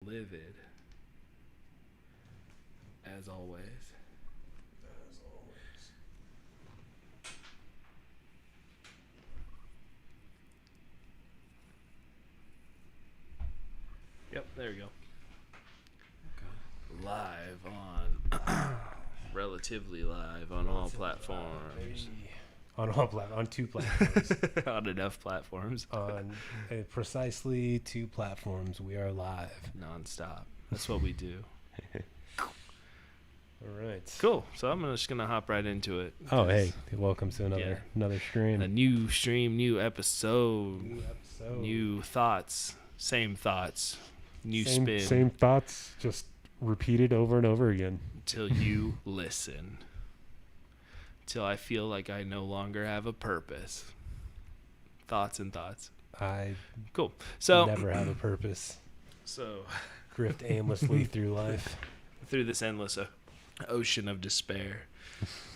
Livid, as always. As always. Yep, there we go. Okay. Live on, relatively live on all platforms. On two platforms. On enough platforms. on precisely two platforms, we are live. Non-stop. That's what we do. All right. Cool. So I'm just going to hop right into it. Oh, hey. Welcome to another stream. A new stream, new episode, new episode. thoughts, same thoughts, new spin. Same thoughts, just repeated over and over again. Till you listen. Till I feel like I no longer have a purpose. Thoughts and thoughts. I Cool. So never have a purpose. So Drift aimlessly through life. through this endless ocean of despair,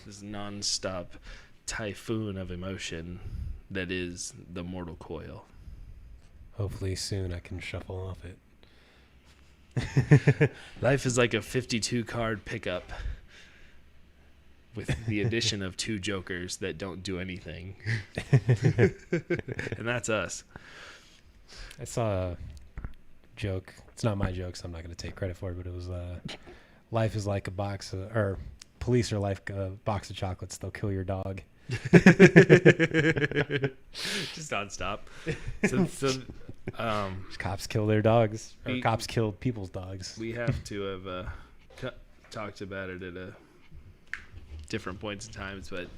this non-stop typhoon of emotion that is the mortal coil. Hopefully soon I can shuffle off it. Life is like a 52 card pickup with the addition of two jokers that don't do anything. And that's us. I saw a joke. It's not my joke, so I'm not going to take credit for it, but it was life is like a box of, or police are like a box of chocolates. They'll kill your dog. Just non-stop. So Cops kill their dogs, or We- cops kill people's dogs. we have to have talked about it at different points in times, but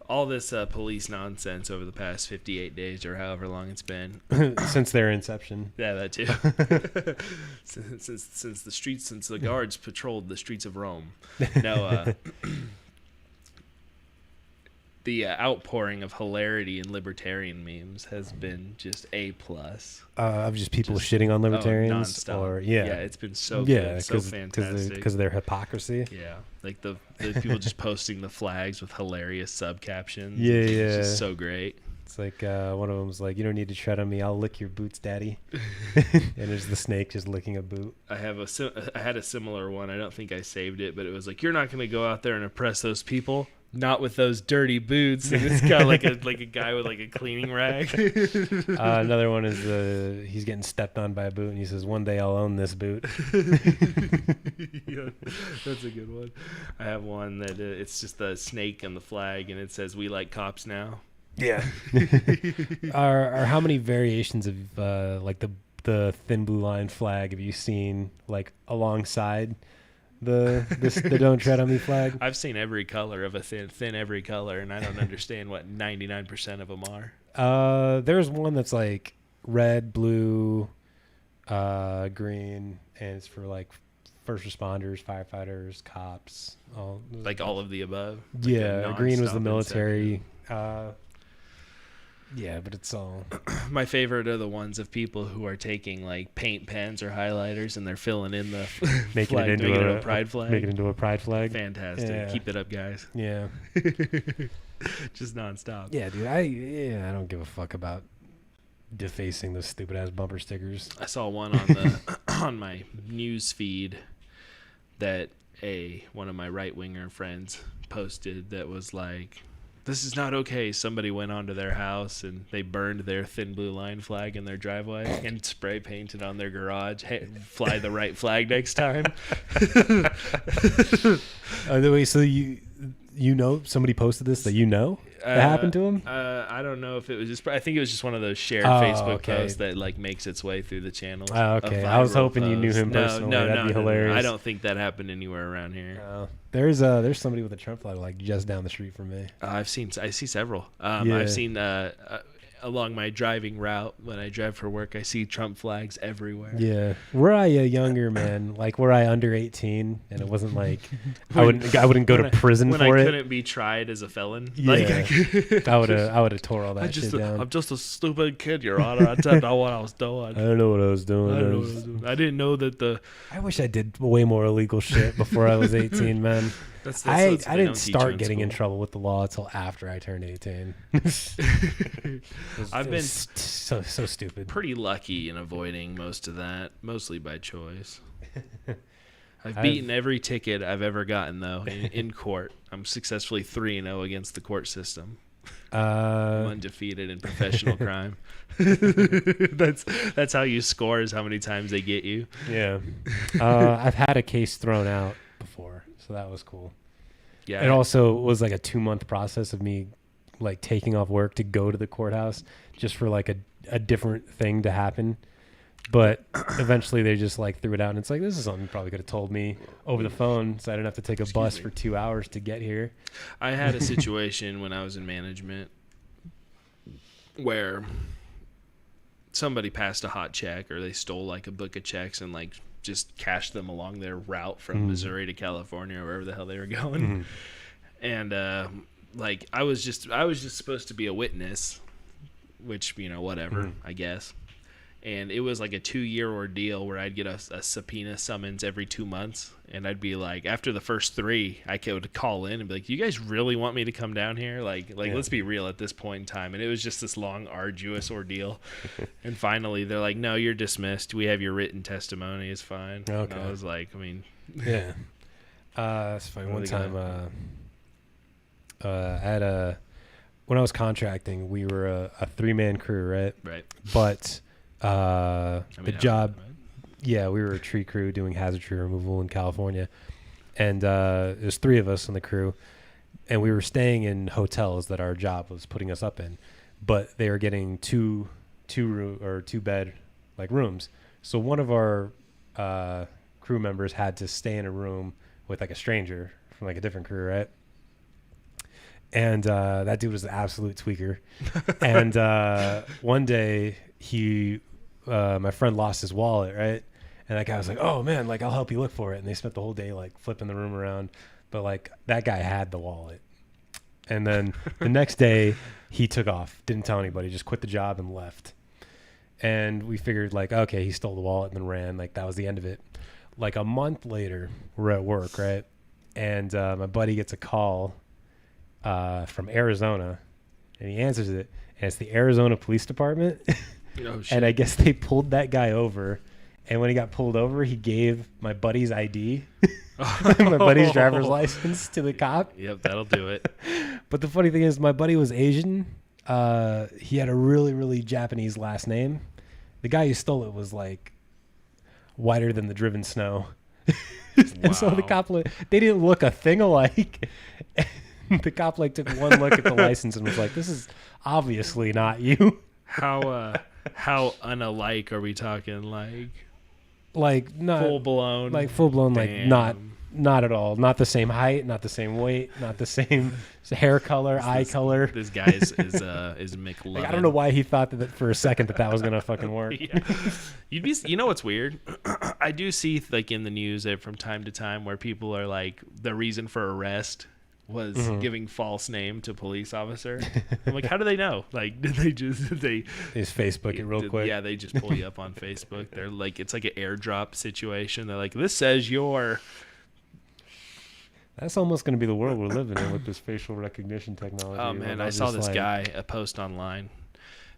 all this police nonsense over the past 58 days or however long it's been. Since their inception. Yeah, that too. since the guards patrolled the streets of Rome. No, the outpouring of hilarity and libertarian memes has been just A+. Of just people Just- shitting on libertarians, nonstop. or Yeah, it's been so yeah, good, so fantastic. because of their hypocrisy. Yeah, like the people just posting the flags with hilarious sub captions. Yeah, It's yeah. just so great. It's like one of them was like, "You don't need to tread on me. I'll lick your boots, daddy." And there's the snake just licking a boot. I had a similar one. I don't think I saved it, but it was like, you're not going to go out there and oppress those people. Not with those dirty boots. And it's got like a guy with like a cleaning rag. Another one is he's getting stepped on by a boot, and he says, "One day I'll own this boot." Yeah, that's a good one. I have one that it's just the snake and the flag, and it says, "We like cops now." Yeah. Are how many variations of like the thin blue line flag have you seen, like alongside the Don't Tread on Me flag? I've seen every color of a thin every color, and I don't understand what 99% of them are. There's one that's like red, blue, green, and it's for like first responders, firefighters, cops, all All of the above. yeah. Green was the nonstop military. Yeah, but it's all My favorite are the ones of people who are taking like paint pens or highlighters and they're filling in the making flag, it into making a pride flag. Make it into a pride flag. Fantastic. Yeah. Keep it up, guys. Yeah. Just nonstop. Yeah, dude. I don't give a fuck about defacing those stupid ass bumper stickers. I saw one on the on my news feed that one of my right winger friends posted that was like, "This is not okay." Somebody went onto their house and they burned their thin blue line flag in their driveway and spray painted on their garage, "Hey, fly the right flag next time." Wait, so you know somebody posted this that you know that happened to him? I don't know if it was just. I think it was just one of those shared Oh, Facebook okay. posts that like makes its way through the channels. Oh, okay. I was hoping you knew him personally. That'd be hilarious. I don't think that happened anywhere around here. There's somebody with a Trump flag like just down the street from me. I see several. Yeah. I've seen along my driving route when I drive for work. I see Trump flags everywhere. Yeah. Were I a younger man, like were I under 18, and it wasn't like I wouldn't go to prison when for I it. couldn't be tried as a felon. Yeah. Like, I would have tore all that shit down. I'm just a stupid kid, Your Honor. I didn't know what I was doing. I don't know what I was doing. I don't know what I was doing. I didn't know that I wish I did way more illegal shit before I was 18, man. That's I what they didn't don't teach you start in getting in school. trouble with the law until after I turned 18. I've been so stupid. pretty lucky in avoiding most of that, mostly by choice. I've I've- beaten every ticket I've ever gotten, though, in court. I'm successfully 3-0 against the court system. I'm undefeated in professional crime. That's how you score, is how many times they get you. Yeah. I've had a case thrown out before, so that was cool. Yeah, It also was like a 2-month process of me like taking off work to go to the courthouse just for like a different thing to happen. But eventually they just like threw it out, and it's like, this is something you probably could have told me over the phone so I didn't have to take a bus me. for 2 hours to get here. I had a situation when I was in management where somebody passed a hot check, or they stole like a book of checks and like just cashed them along their route from Missouri to California or wherever the hell they were going. And like I was just supposed to be a witness, which, you know, whatever, I guess. And it was like a 2-year ordeal where I'd get a subpoena summons every 2 months. And I'd be like, after the first 3, I could call in and be like, you guys really want me to come down here? Like, let's be real at this point in time. And it was just this long, arduous ordeal. And finally, they're like, no, you're dismissed. We have your written testimony. It's fine. Okay. And I was like, I mean. Yeah. It's funny. What One are they time, when I was contracting, we were a 3-man crew, right? Right. But I the mean, job, right? yeah, we were a tree crew doing hazard tree removal in California, and there's 3 of us on the crew, and we were staying in hotels that our job was putting us up in, but they were getting two bed like rooms. So one of our crew members had to stay in a room with like a stranger from like a different crew, right? And that dude was an absolute tweaker. And one day my friend lost his wallet, right? And that guy was like, oh man, like I'll help you look for it. And they spent the whole day like flipping the room around. But like that guy had the wallet. And then the next day he took off, didn't tell anybody, just quit the job and left. And we figured like, okay, he stole the wallet and then ran. Like that was the end of it. Like a month later, we're at work, right? And my buddy gets a call from Arizona, and he answers it, and it's the Arizona Police Department. Oh, shit. And I guess they pulled that guy over, and when he got pulled over, he gave my buddy's ID, my buddy's driver's license to the cop. Yep, that'll do it. But the funny thing is, my buddy was Asian. He had a really, really Japanese last name. The guy who stole it was like whiter than the driven snow. And so the Wow. cop, they didn't look a thing alike. The cop like took one look at the license and was like, this is obviously not you. How unalike are we talking? Like not Full blown. like full blown, like Damn. not at all. Not the same height, not the same weight, not the same hair color, eye color. This guy is McLovin. Like, I don't know why he thought that for a second that was gonna fucking work. Yeah. You know what's weird? I do see like in the news from time to time where people are like, the reason for arrest was giving false name to police officer. I'm like, how do they know? Like, did they just They just Facebook it real quick. Yeah, they just pull you up on Facebook. They're like, it's like an airdrop situation. They're like, this says you're. That's almost going to be the world we're living in with this facial recognition technology. Oh man, I saw this guy a post online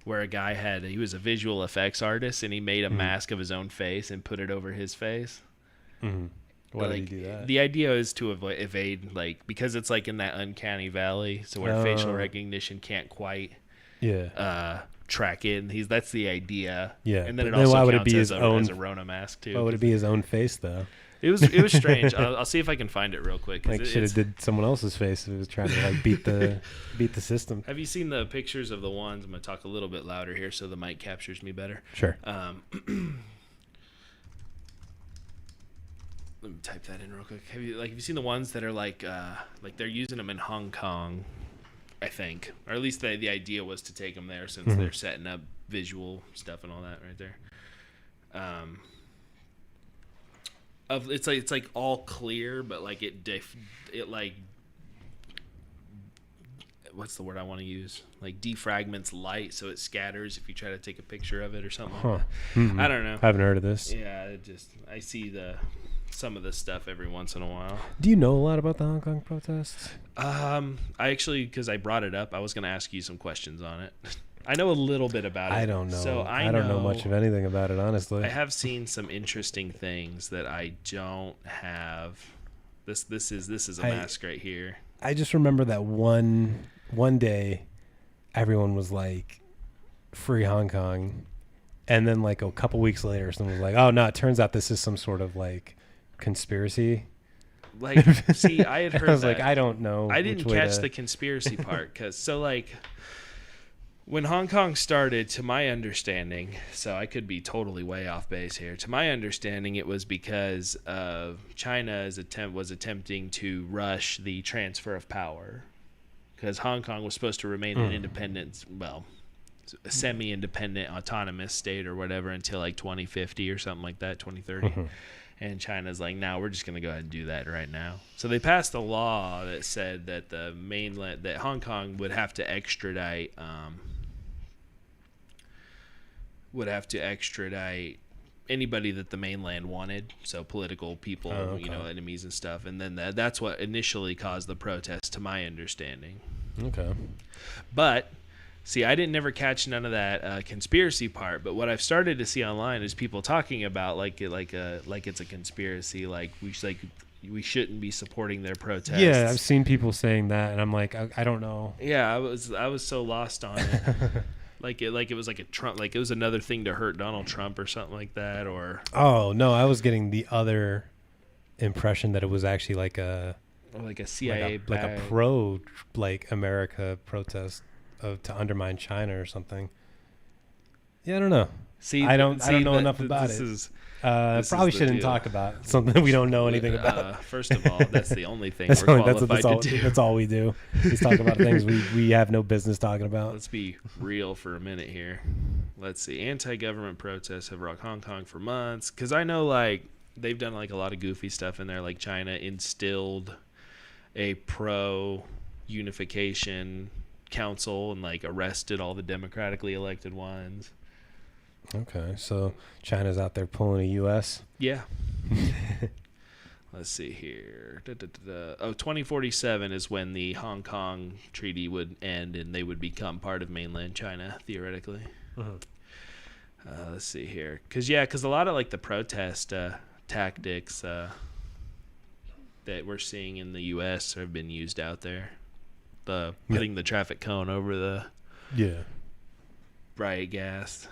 where a guy he was a visual effects artist and he made a mask of his own face and put it over his face. Mm-hmm. Why Like, did he do that? the idea is to evade, like, because it's like in that uncanny valley, so where facial recognition can't quite track it. And that's the idea. Yeah, and then it but then also why would it counts be as his a own- as a Rona mask too. Why would it be his own face though? It was strange. I'll see if I can find it real quick. 'Cause Like should have did someone else's face if it was trying to like beat the system. Have you seen the pictures of the ones? I'm gonna talk a little bit louder here so the mic captures me better. Sure. Let me type that in real quick. Have you seen the ones that are like they're using them in Hong Kong, I think, or at least the idea was to take them there since they're setting up visual stuff and all that right there. It's like all clear, but like it like what's the word I want to use? Like defragments light, so it scatters if you try to take a picture of it or something. Huh. Like that. I don't know. I haven't heard of this. Yeah, I see some of this stuff every once in a while. Do you know a lot about the Hong Kong protests? I actually, because I brought it up, I was going to ask you some questions on it. I know a little bit about it. I don't know. So I don't know much of anything about it, honestly. I have seen some interesting things that I don't have. This is a mask right here. I just remember that one day, everyone was like, "Free Hong Kong," and then like a couple weeks later, someone was like, "Oh no, it turns out this is some sort of like conspiracy." Like, see, I had heard I was that. like, I don't know. I didn't catch the conspiracy part because when Hong Kong started, to my understanding, so I could be totally way off base here. To my understanding, it was because China was attempting to rush the transfer of power, because Hong Kong was supposed to remain an independent, well, a semi-independent autonomous state or whatever until like 2050 or something like that, 2030. And China's like, now we're just going to go ahead and do that right now. So they passed a law that said that that Hong Kong would have to extradite anybody that the mainland wanted, so political people, enemies and stuff. And then that's what initially caused the protests, to my understanding. Okay. But see, I didn't never catch none of that conspiracy part. But what I've started to see online is people talking about like it's a conspiracy, like we shouldn't be supporting their protests. Yeah, I've seen people saying that, and I'm like, I don't know. Yeah, I was so lost on it. Like it was like a Trump, like it was another thing to hurt Donald Trump or something like that, or. Oh no, I was getting the other impression that it was actually like a CIA, like a pro America protest to undermine China or something. Yeah, I don't know. I don't know enough about it. Probably shouldn't talk about something we don't know anything about. First of all, that's the only thing we're qualified to do. That's all we do. Is talk about things we have no business talking about. Let's be real for a minute here. Let's see. Anti-government protests have rocked Hong Kong for months. Because I know like they've done like a lot of goofy stuff in there. Like China instilled a pro-unification council and like arrested all the democratically elected ones. Okay, so China's out there pulling a U.S. Yeah. Let's see here. 2047 is when the Hong Kong treaty would end and they would become part of mainland China, theoretically. Let's see here. Because a lot of like the protest tactics that we're seeing in the U.S. have been used out there. Putting the traffic cone over the riot gas.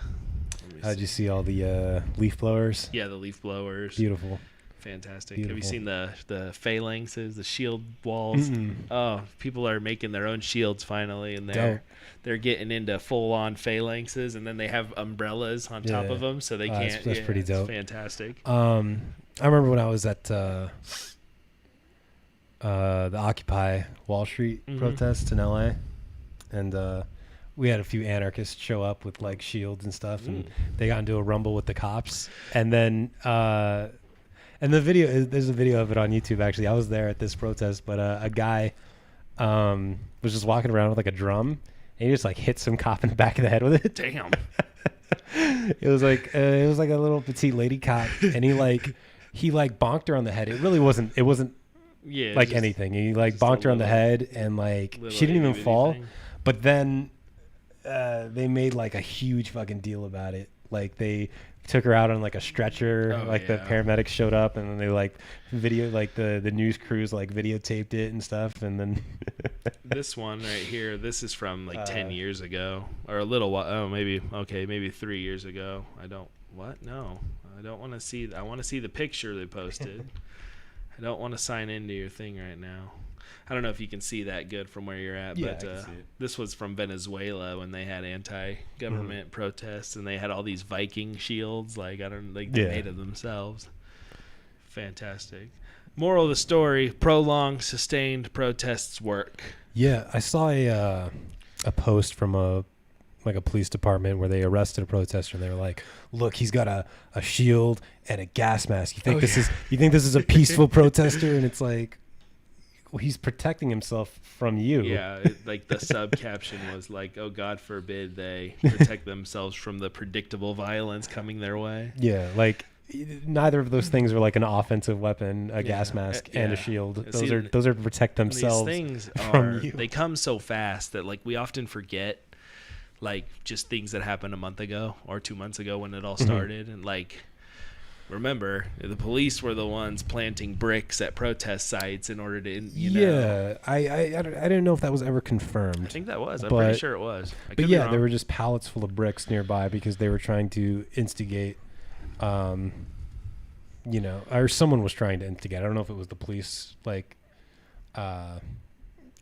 How'd you see all the leaf blowers? Yeah, the leaf blowers. Beautiful. Fantastic. Beautiful. Have you seen the phalanxes, the shield walls? Mm-mm. Oh, people are making their own shields finally, and they're getting into full-on phalanxes, and then they have umbrellas on top of them, so they can't. That's pretty dope. It's fantastic. I remember when I was at the Occupy Wall Street protests in LA, and we had a few anarchists show up with like shields and stuff, and they got into a rumble with the cops, and then and there's a video of it on YouTube. Actually, I was there at this protest, but a guy was just walking around with like a drum, and he just like hit some cop in the back of the head with it. Damn. It was like a little petite lady cop, and he bonked her on the head. It wasn't like anything. He like bonked her on the head, and like she didn't even fall. But then they made like a huge fucking deal about it. Like they took her out on like a stretcher. The paramedics showed up, and then they like the news crews like videotaped it and stuff. And then this one right here, this is from like 10 years ago or a little while. Oh, maybe 3 years ago. I don't want to see. I want to see the picture they posted. I don't want to sign into your thing right now. I don't know if you can see that good from where you're at, but this was from Venezuela when they had anti-government protests, and they had all these Viking shields, they made of themselves. Fantastic. Moral of the story: prolonged, sustained protests work. Yeah, I saw a post from a police department where they arrested a protester, and they were like, "Look, he's got a shield and a gas mask. You think this is a peaceful protester?" And it's like, he's protecting himself from you. Yeah, like the sub caption was like, "Oh, God forbid they protect themselves from the predictable violence coming their way." Yeah, like neither of those things are like an offensive weapon, a gas mask, and a shield. Those are to protect themselves. These things from you. They come so fast that like we often forget, like just things that happened a month ago or 2 months ago when it all started, and like. Remember, the police were the ones planting bricks at protest sites in order to, I didn't know if that was ever confirmed. I think that was. I'm pretty sure it was. But yeah, there were just pallets full of bricks nearby because they were trying to instigate, or someone was trying to instigate. I don't know if it was the police,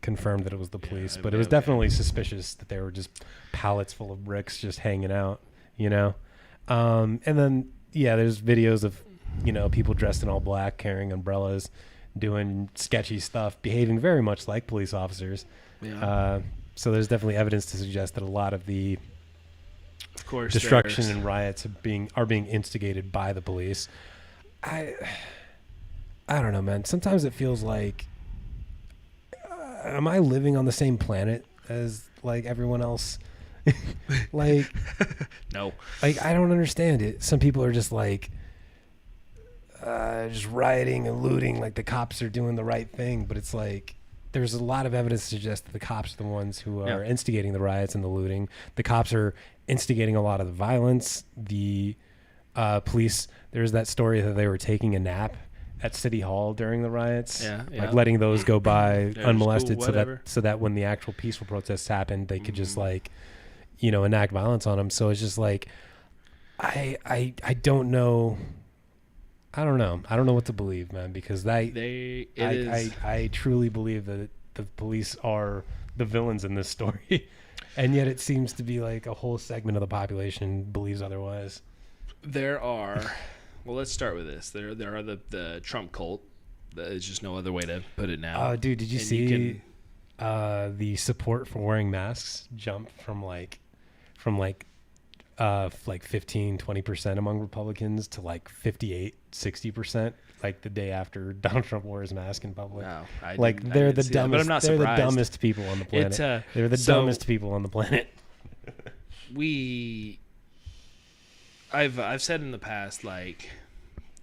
confirmed that it was the police, but it was definitely suspicious that they were just pallets full of bricks just hanging out, and then. Yeah, there's videos of, people dressed in all black, carrying umbrellas, doing sketchy stuff, behaving very much like police officers. Yeah. So there's definitely evidence to suggest that a lot of the destruction and riots are being instigated by the police. I don't know, man. Sometimes it feels like, am I living on the same planet as like everyone else? Like no, like I don't understand it. Some people are just like just rioting and looting, like the cops are doing the right thing, but it's like there's a lot of evidence to suggest that the cops are the ones who are instigating the riots and the looting. The cops are instigating a lot of the violence. The police, there's that story that they were taking a nap at City Hall during the riots, like letting those go by unmolested, so that when the actual peaceful protests happened, they could just like enact violence on them. So it's just like, I don't know. I don't know what to believe, man, because I truly believe that the police are the villains in this story. And yet it seems to be like a whole segment of the population believes otherwise. Well, let's start with this. There are the Trump cult. There's just no other way to put it now. Oh, dude, did you see the support for wearing masks jump from 15-20% among Republicans to like 58-60% like the day after Donald Trump wore his mask in public. No, they're the dumbest. But I'm not surprised. They're the dumbest people on the planet. They're the dumbest people on the planet. I've said in the past, like,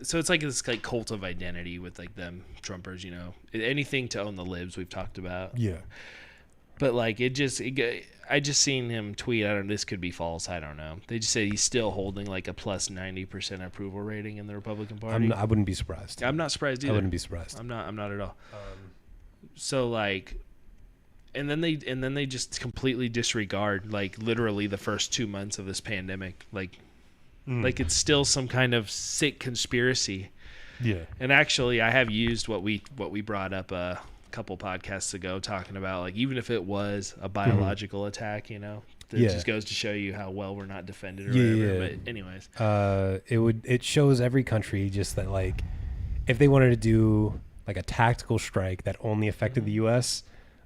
so it's like this like cult of identity with like them Trumpers, anything to own the libs we've talked about. Yeah. But like I just seen him tweet. This could be false. I don't know. They just say he's still holding like a plus 90% approval rating in the Republican Party. I wouldn't be surprised. I'm not surprised either. I wouldn't be surprised. I'm not at all. So like, and then they just completely disregard like literally the first 2 months of this pandemic. Like it's still some kind of sick conspiracy. Yeah. And actually, I have used what we brought up couple podcasts ago, talking about like even if it was a biological attack, it just goes to show you how well we're not defended or whatever. But anyways, it shows every country just that like if they wanted to do like a tactical strike that only affected the U.S.,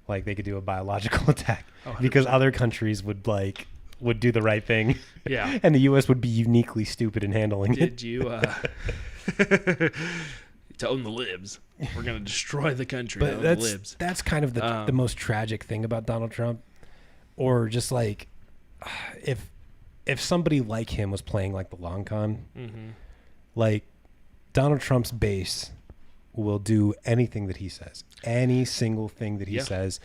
like they could do a biological attack because other countries would do the right thing. Yeah. And the U.S. would be uniquely stupid in handling it. Did you to own the libs? We're going to destroy the country. But that's kind of the most tragic thing about Donald Trump. Or just like if somebody like him was playing like the long con, like Donald Trump's base will do anything that he says, any single thing that he says.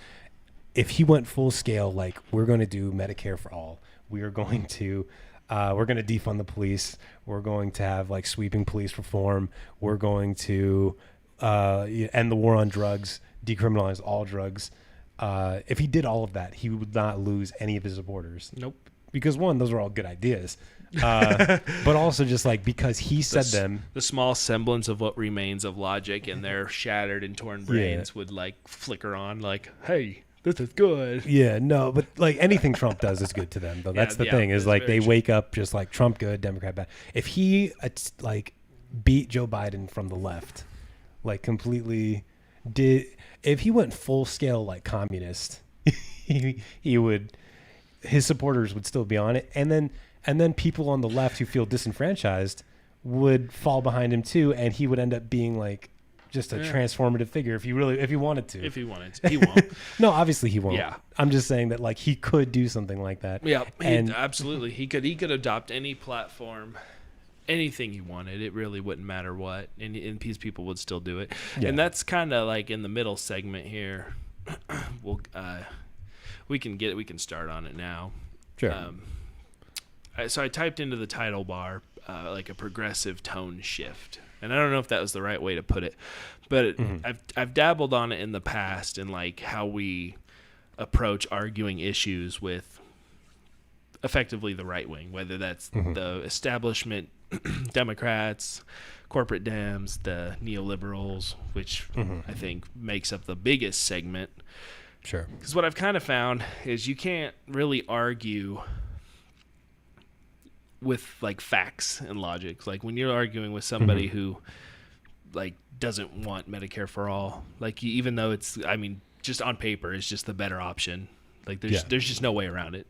If he went full scale, like we're going to do Medicare for all, we are going to defund the police, we're going to have like sweeping police reform, we're going to end the war on drugs, decriminalize all drugs. If he did all of that, he would not lose any of his supporters. Nope. Because one, those are all good ideas. But also just like because he said them. The small semblance of what remains of logic in their shattered and torn brains would like flicker on like, hey, this is good. Yeah, no, but like anything Trump does is good to them, though. That's the thing is like they wake up just like Trump good, Democrat bad. If he like beat Joe Biden from the left, like completely if he went full scale like communist, he would, his supporters would still be on it, and then people on the left who feel disenfranchised would fall behind him too, and he would end up being like just a transformative figure if he wanted to. If he wanted to. He won't. No, obviously he won't. Yeah. I'm just saying that like he could do something like that. Yeah, and absolutely. He could adopt any platform, anything he wanted. It really wouldn't matter what, and these people would still do it. Yeah. And that's kind of like in the middle segment here. We can start on it now. Sure. So I typed into the title bar like a progressive tone shift, and I don't know if that was the right way to put it, but I've dabbled on it in the past and like how we approach arguing issues with effectively the right wing, whether that's the establishment Democrats, corporate Dems, the neoliberals, which I think makes up the biggest segment. Sure. Because what I've kind of found is you can't really argue with like facts and logic. Like when you're arguing with somebody who like doesn't want Medicare for all, like even though it's, I mean, just on paper it's just the better option. Like there's just no way around it.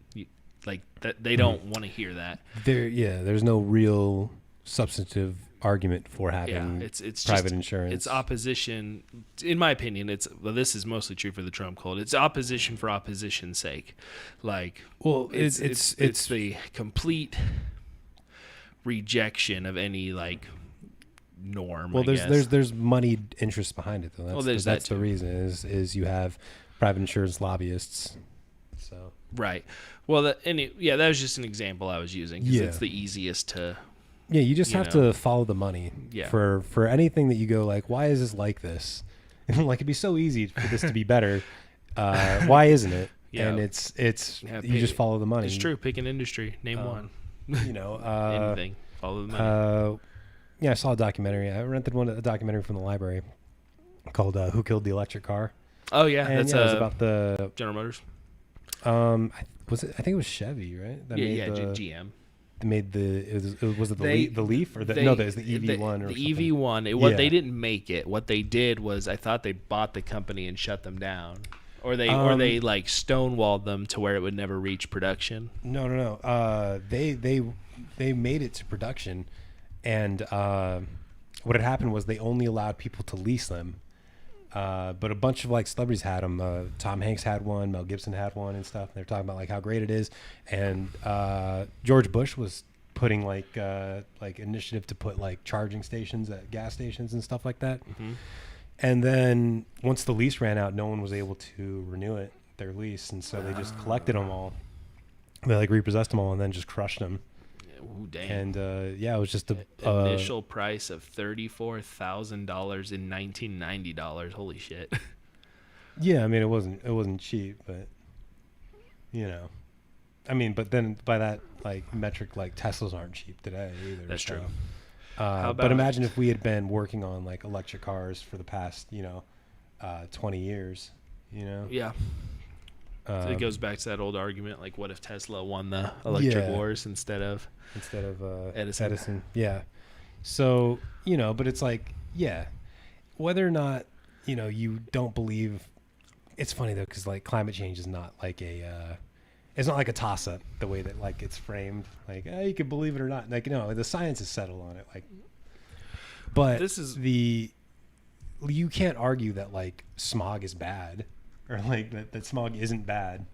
Like that they don't want to hear that. There's no real substantive argument for having it's private just, insurance. It's opposition, in my opinion. This is mostly true for the Trump cult. It's opposition for opposition's sake. Like, well, it's the complete rejection of any like norm. Well, I guess. there's moneyed interest behind it though. That's that the reason is you have private insurance lobbyists. So right. Well, that was just an example I was using because it's the easiest to. Yeah, you just have to follow the money. Yeah. For anything that you go like, why is this like this? Like it'd be so easy for this to be better. Why isn't it? Yeah. And it's you just follow the money. It's true. Pick an industry. Name one. Anything. Follow the money. Yeah, I saw a documentary. I rented a documentary from the library called "Who Killed the Electric Car." Oh yeah, and that's it was about the General Motors. I think it was Chevy, right? GM. Made the Leaf or the EV1 or the something. EV1. They didn't make it. What they did was I thought they bought the company and shut them down, or they like stonewalled them to where it would never reach production. No. They made it to production, and what had happened was they only allowed people to lease them. But a bunch of like celebrities had them. Tom Hanks had one, Mel Gibson had one, and stuff. And they're talking about like how great it is. And George Bush was putting like initiative to put like charging stations at gas stations and stuff like that. Mm-hmm. And then once the lease ran out, no one was able to renew their lease, and so they just collected them all. They like repossessed them all and then just crushed them. Ooh, dang. And it was just initial price of $34,000 in $1990. Holy shit. Yeah, I mean it wasn't cheap, but I mean, but then by that like metric, like Teslas aren't cheap today either. That's true. But imagine if we had been working on like electric cars for the past 20 years. Yeah. So it goes back to that old argument, like what if Tesla won the electric wars instead of Edison. Yeah. So, but it's like, whether or not, you don't believe, it's funny though, because like climate change is not like it's not like a toss up the way that like it's framed. Like, you can believe it or not. Like, no, the science is settled on it. Like, but you can't argue that like smog is bad. Or like that smog isn't bad,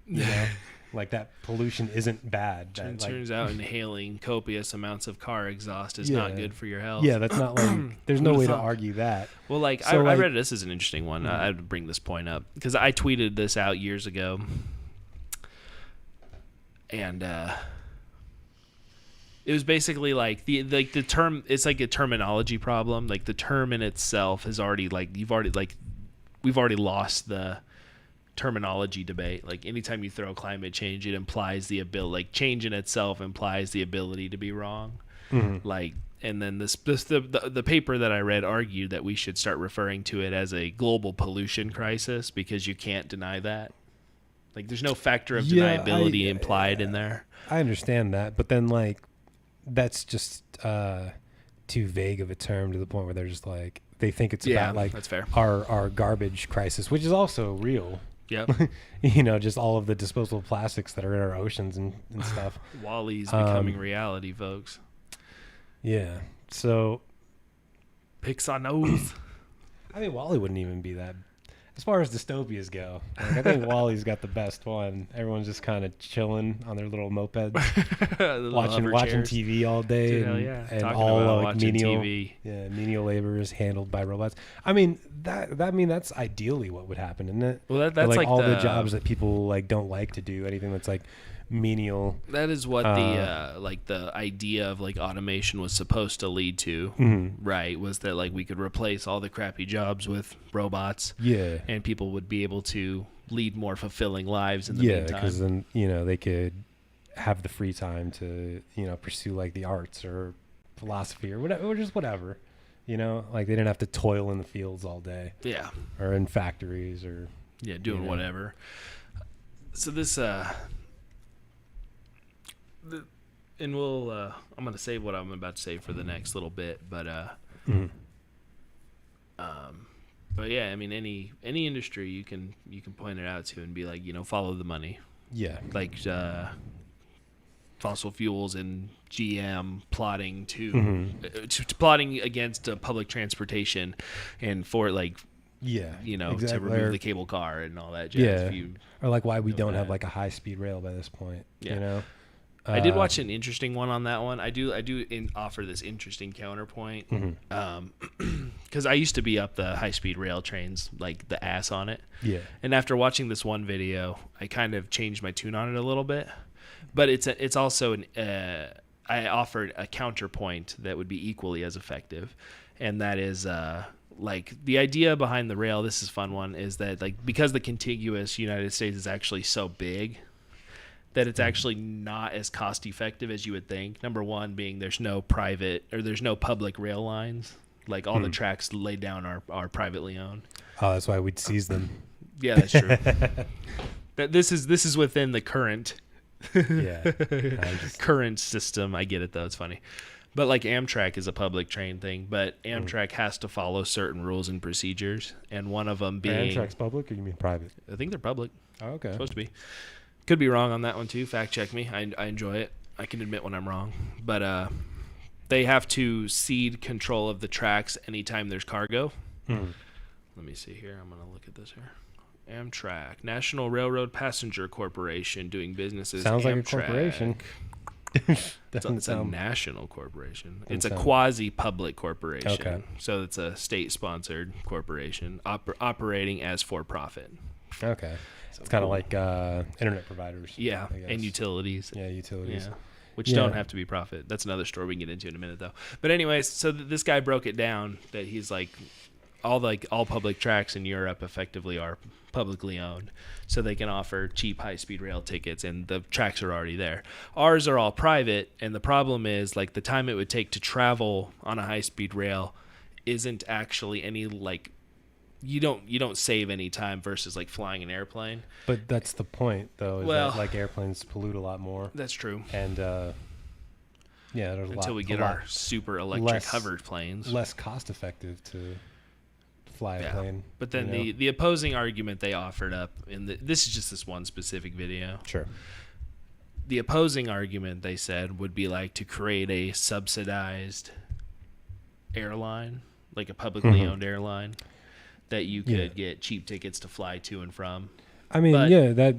like that pollution isn't bad. Turns out inhaling copious amounts of car exhaust is not good for your health. Yeah, that's not like there's no way to argue that. Well, like I read this is an interesting one. I had to bring this point up because I tweeted this out years ago, and it was basically like the term. It's like a terminology problem. Like the term in itself has already we've already lost the terminology debate. Like anytime you throw climate change, it implies the ability, like change in itself implies the ability to be wrong. Mm-hmm. Like, and then the paper that I read argued that we should start referring to it as a global pollution crisis because you can't deny that. Like there's no factor of deniability implied in there. I understand that, but then like that's just too vague of a term to the point where they're just like they think it's about like that's fair. Our garbage crisis, which is also real. Yep. Just all of the disposable plastics that are in our oceans and stuff. WALL-E's becoming reality, folks. Yeah. So Pixar knows. I mean, Wally wouldn't even be that. As far as dystopias go, like, I think Wally's got the best one. Everyone's just kind of chilling on their little mopeds, watching TV all day, Dude, and, yeah. and Talking all about like watching menial, TV. menial labor is handled by robots. I mean that's ideally what would happen, isn't it? Well, Or, that's like all the jobs that people like don't like to do. Anything that's like menial. That is what the like the idea of like automation was supposed to lead to, right? Was that like we could replace all the crappy jobs with robots, and people would be able to lead more fulfilling lives in the meantime. Because then they could have the free time to pursue like the arts or philosophy or whatever, or just whatever. Like they didn't have to toil in the fields all day. Yeah. Or in factories or doing whatever. So this and we'll I'm gonna save what I'm about to say for the next little bit, but but yeah, I mean any industry you can point it out to and be like, follow the money. Yeah. Like fossil fuels and GM plotting to plotting against public transportation and for like exactly. to remove the cable car and all that jazz. Or like why we don't have like a high speed rail by this point. I did watch an interesting one on that one. I do offer this interesting counterpoint because I used to be up the high speed rail trains, like the ass on it. Yeah. And after watching this one video, I kind of changed my tune on it a little bit. But it's also I offered a counterpoint that would be equally as effective, and that is like the idea behind the rail. This is a fun one. Is that like because the contiguous United States is actually so big that it's actually not as cost effective as you would think. Number one being there's no public rail lines. Like all the tracks laid down are privately owned. Oh, that's why we'd seize them. Yeah, that's true. This is within the current current system. I get it though. It's funny. But like Amtrak is a public train thing, but Amtrak has to follow certain rules and procedures, and one of them being Amtrak's public, or you mean private? I think they're public. Oh, okay. Supposed to be. Could be wrong on that one too. Fact check me. I enjoy it. I can admit when I'm wrong. But they have to cede control of the tracks anytime there's cargo. Let me see here. I'm going to look at this here. Amtrak, National Railroad Passenger Corporation, doing business as Sounds Amtrak. like a corporation. It's a national corporation. It's a quasi-public corporation. Okay. So it's a state-sponsored corporation operating as for-profit. Okay. So it's kind of like internet providers. Yeah, and utilities. Yeah, utilities. Yeah. Which don't have to be profit. That's another story we can get into in a minute, though. But anyways, so this guy broke it down that he's like all public tracks in Europe effectively are publicly owned, so they can offer cheap high-speed rail tickets, and the tracks are already there. Ours are all private, and the problem is like the time it would take to travel on a high-speed rail isn't actually any like you don't save any time versus like flying an airplane. But that's the point, though. Is that like airplanes pollute a lot more. That's true. And there's until we get our super electric hovered planes, less cost effective to fly a plane. But then the opposing argument they offered up this is just this one specific video. Sure. The opposing argument they said would be like to create a subsidized airline, like a publicly owned airline, that you could get cheap tickets to fly to and from. I mean, but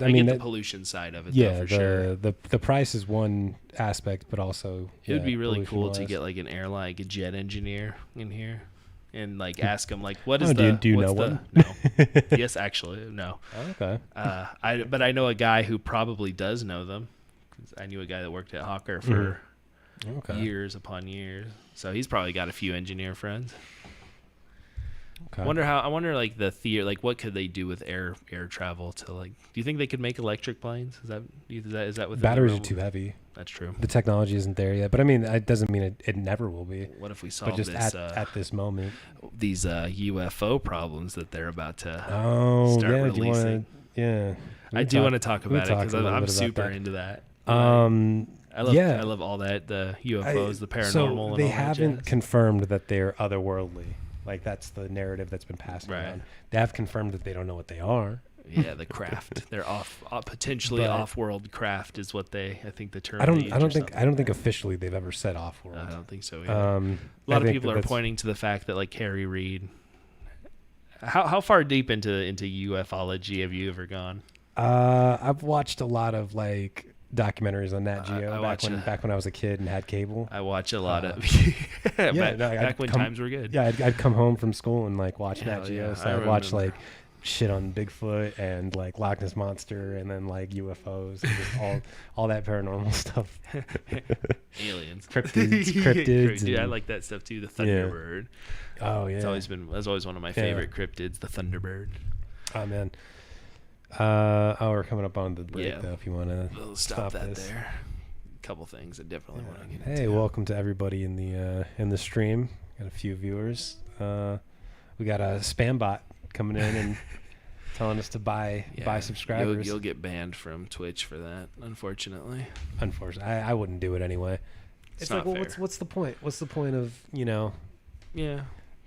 I get the pollution side of it. Yeah, though, for sure. The price is one aspect, but also it would be really cool to get like an airline, like a jet engineer in here, and like ask them like, what is do you know one? No. Yes, actually, no. Okay. But I know a guy who probably does know them. I knew a guy that worked at Hawker for years upon years, so he's probably got a few engineer friends. Okay. I wonder like like what could they do with air travel to like, do you think they could make electric planes? Is that what batteries are too heavy? That's true. The technology isn't there yet, but I mean, it doesn't mean it never will be. What if we solve this at this moment these UFO problems that they're about to start releasing? I do want to talk about it because I'm super into that. I love all that, the UFOs, the paranormal. So and all they that haven't jazz. confirmed that they're otherworldly. Like that's the narrative that's been passed around. They have confirmed that they don't know what they are. Yeah, the craft. They're potentially off-world craft is what I think the term. I don't think officially they've ever said off-world. I don't think so either. A lot of people are pointing to the fact that like Harry Reid How far deep into ufology have you ever gone? I've watched a lot of like documentaries on Nat Geo back when I was a kid and had cable. I watch a lot of back when times were good. Yeah, I'd come home from school and like watch Nat Geo. Yeah, So I'd watch like shit on Bigfoot and like Loch Ness Monster and then like UFOs and just all that paranormal stuff. Aliens, cryptids. Dude, I like that stuff too. The Thunderbird. Oh yeah, that's always one of my favorite cryptids. The Thunderbird. Oh man. We're coming up on the break though. If you want to stop that this. There. A couple things I definitely want to get into. Hey, welcome to everybody in the stream. Got a few viewers. We got a spam bot coming in and telling us to buy subscribers. You'll get banned from Twitch for that, unfortunately. I wouldn't do it anyway. It's like, well, fair. what's the point? What's the point of Yeah.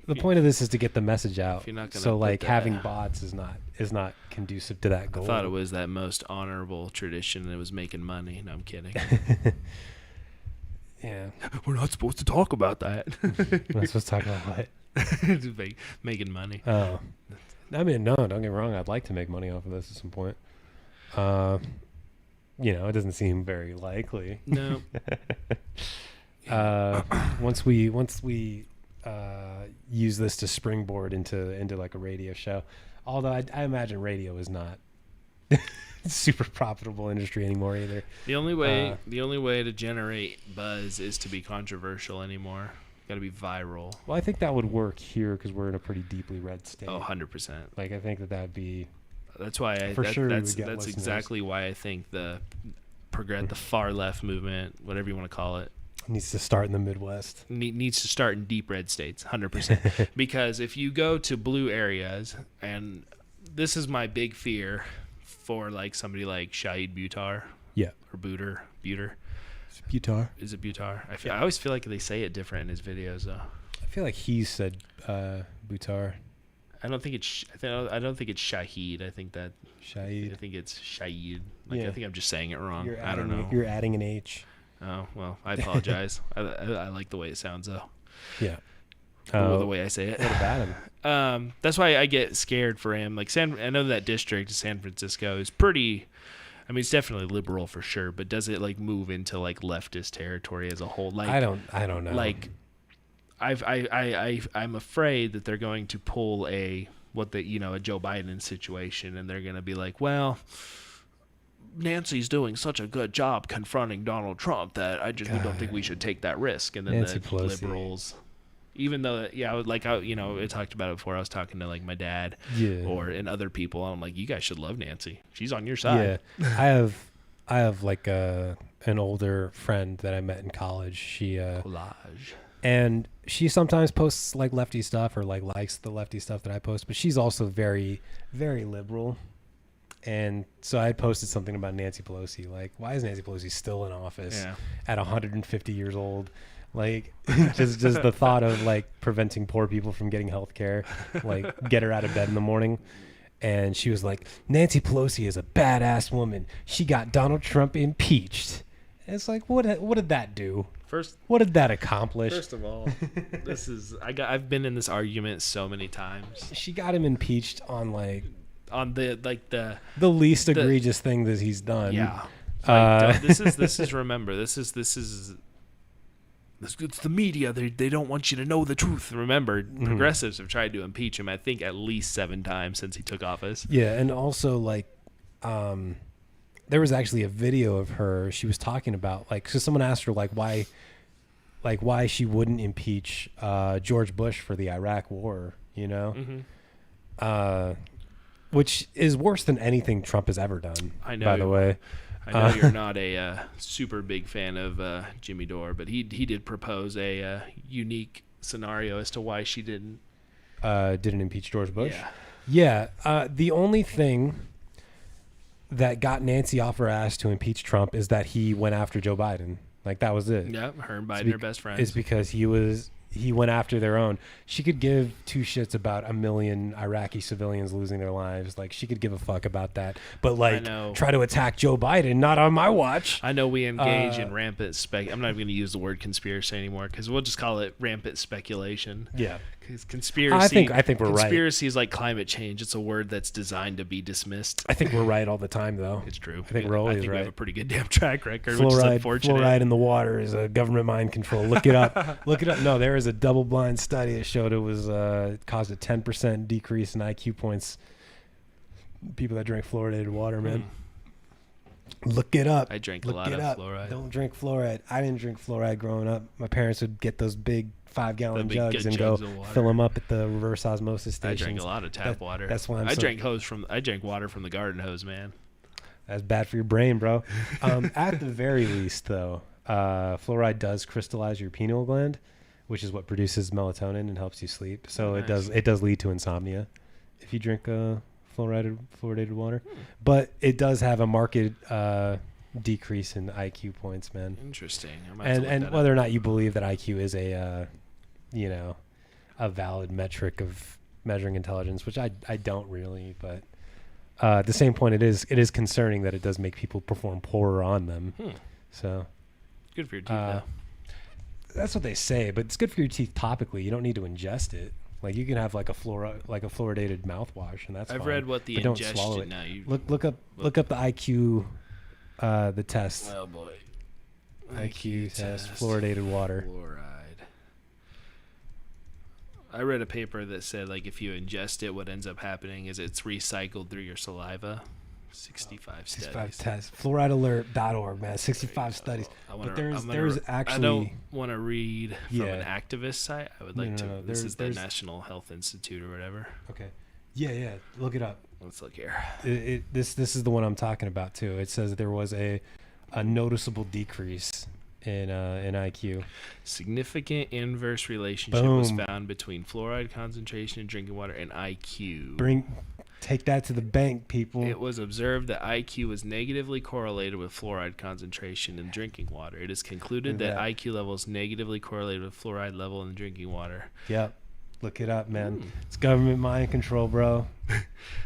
The point of this is to get the message out. You're not gonna so like having bots is not conducive to that goal. I thought it was that most honorable tradition and it was making money. No, I'm kidding. Yeah. We're not supposed to talk about that. We're not supposed to talk about what? Making money. Oh. I mean, no, don't get me wrong. I'd like to make money off of this at some point. It doesn't seem very likely. No. Once we use this to springboard into like a radio show, although I imagine radio is not super profitable industry anymore either. The only way to generate buzz is to be controversial anymore. Got to be viral. Well, I think that would work here because we're in a pretty deeply red state. Oh, 100%. Like I think that'd be. That's why that's exactly why I think the far left movement, whatever you want to call it, needs to start in the Midwest. Needs to start in deep red states, 100%. Because if you go to blue areas, and this is my big fear for like somebody like Shahid Buttar. Yeah. Or Buter. Butar. Is it Butar? I always feel like they say it different in his videos though. I feel like he said Butar. I don't think it's Shahid. I think that Shahid. I think it's Shahid. I think I'm just saying it wrong. I don't know. You're adding an H. Oh, well, I apologize. I like the way it sounds, though. Yeah. The way I say it. What about him? That's why I get scared for him. Like I know that district, San Francisco, is pretty. I mean, it's definitely liberal for sure, but does it like move into like leftist territory as a whole? Like I don't know. Like, I'm afraid that they're going to pull a Joe Biden situation, and they're going to be like, well, Nancy's doing such a good job confronting Donald Trump that we don't think we should take that risk. And then Nancy the Pelosi. Liberals, even though, I talked about it before. I was talking to like my dad and other people. And I'm like, you guys should love Nancy. She's on your side. Yeah. I have like an older friend that I met in college. She, Collage. And she sometimes posts like lefty stuff or like likes the lefty stuff that I post, but she's also very, very liberal. And so I posted something about Nancy Pelosi. Like, why is Nancy Pelosi still in office at 150 years old? Like, just the thought of like preventing poor people from getting health care, like get her out of bed in the morning. And she was like, Nancy Pelosi is a badass woman. She got Donald Trump impeached. And it's like, what did that do? What did that accomplish? First of all, I've been in this argument so many times. She got him impeached on the least egregious thing that he's done. Yeah. This is it's the media. They don't want you to know the truth. Remember, progressives have tried to impeach him, I think, at least 7 times since he took office. Yeah, and also like there was actually a video of her. She was talking about so someone asked her why she wouldn't impeach George Bush for the Iraq War, which is worse than anything Trump has ever done. I know. By the way, I know you're not a super big fan of Jimmy Dore, but he did propose a unique scenario as to why she didn't impeach George Bush. Yeah. The only thing that got Nancy off her ass to impeach Trump is that he went after Joe Biden. Like that was it. Yeah, her and Biden are best friends. It's because he was he went after their own. She could give two shits about 1 million Iraqi civilians losing their lives. Like, she could give a fuck about that. But, like, try to attack Joe Biden, not on my watch. I know we engage in rampant I'm not even going to use the word conspiracy anymore because we'll just call it rampant speculation. Yeah. Because conspiracy, I think we're right. Conspiracy is like climate change. It's a word that's designed to be dismissed. I think we're right all the time, though. It's true. I think we're always I think right. we have a pretty good damn track record, which is unfortunate. Fluoride in the water is a government mind control. Look it up. Look it up. No, there is a double-blind study that showed it caused a 10% decrease in IQ points. People that drink fluoridated water, man. Look it up. I drank a lot of fluoride. Don't drink fluoride. I didn't drink fluoride growing up. My parents would get those big 5-gallon jugs and go fill them up at the reverse osmosis stations. I drank a lot of tap water. That's why I drank water from the garden hose, man. That's bad for your brain, bro. At the very least, though, fluoride does crystallize your pineal gland, which is what produces melatonin and helps you sleep. So it does lead to insomnia if you drink fluoridated water. But it does have a marked decrease in IQ points, man. Interesting. And whether or not you believe that IQ is a valid metric of measuring intelligence, which I don't really, but at the same point, it is concerning that it does make people perform poorer on them. So good for your teeth, though. That's what they say, but it's good for your teeth topically. You don't need to ingest it. Like, you can have like a fluoridated mouthwash, and that's fine. I've read what the ingestion now. Look up the IQ, the test. Oh boy, IQ test, fluoridated water. Fluoride. I read a paper that said, like, if you ingest it, what ends up happening is it's recycled through your saliva. 65 studies. 65 tests. Fluoridealert.org, man. 65 studies. But there's actually... I don't want to read from an activist site. I would like to... No. This is the National Health Institute or whatever. Okay. Yeah. Look it up. Let's look here. This is the one I'm talking about, too. It says there was a noticeable decrease in IQ. Significant inverse relationship was found between fluoride concentration in drinking water and IQ. Take that to the bank, people. It was observed that IQ was negatively correlated with fluoride concentration in drinking water. It is concluded that IQ level is negatively correlated with fluoride level in drinking water. Yep. Look it up, man. It's government mind control, bro.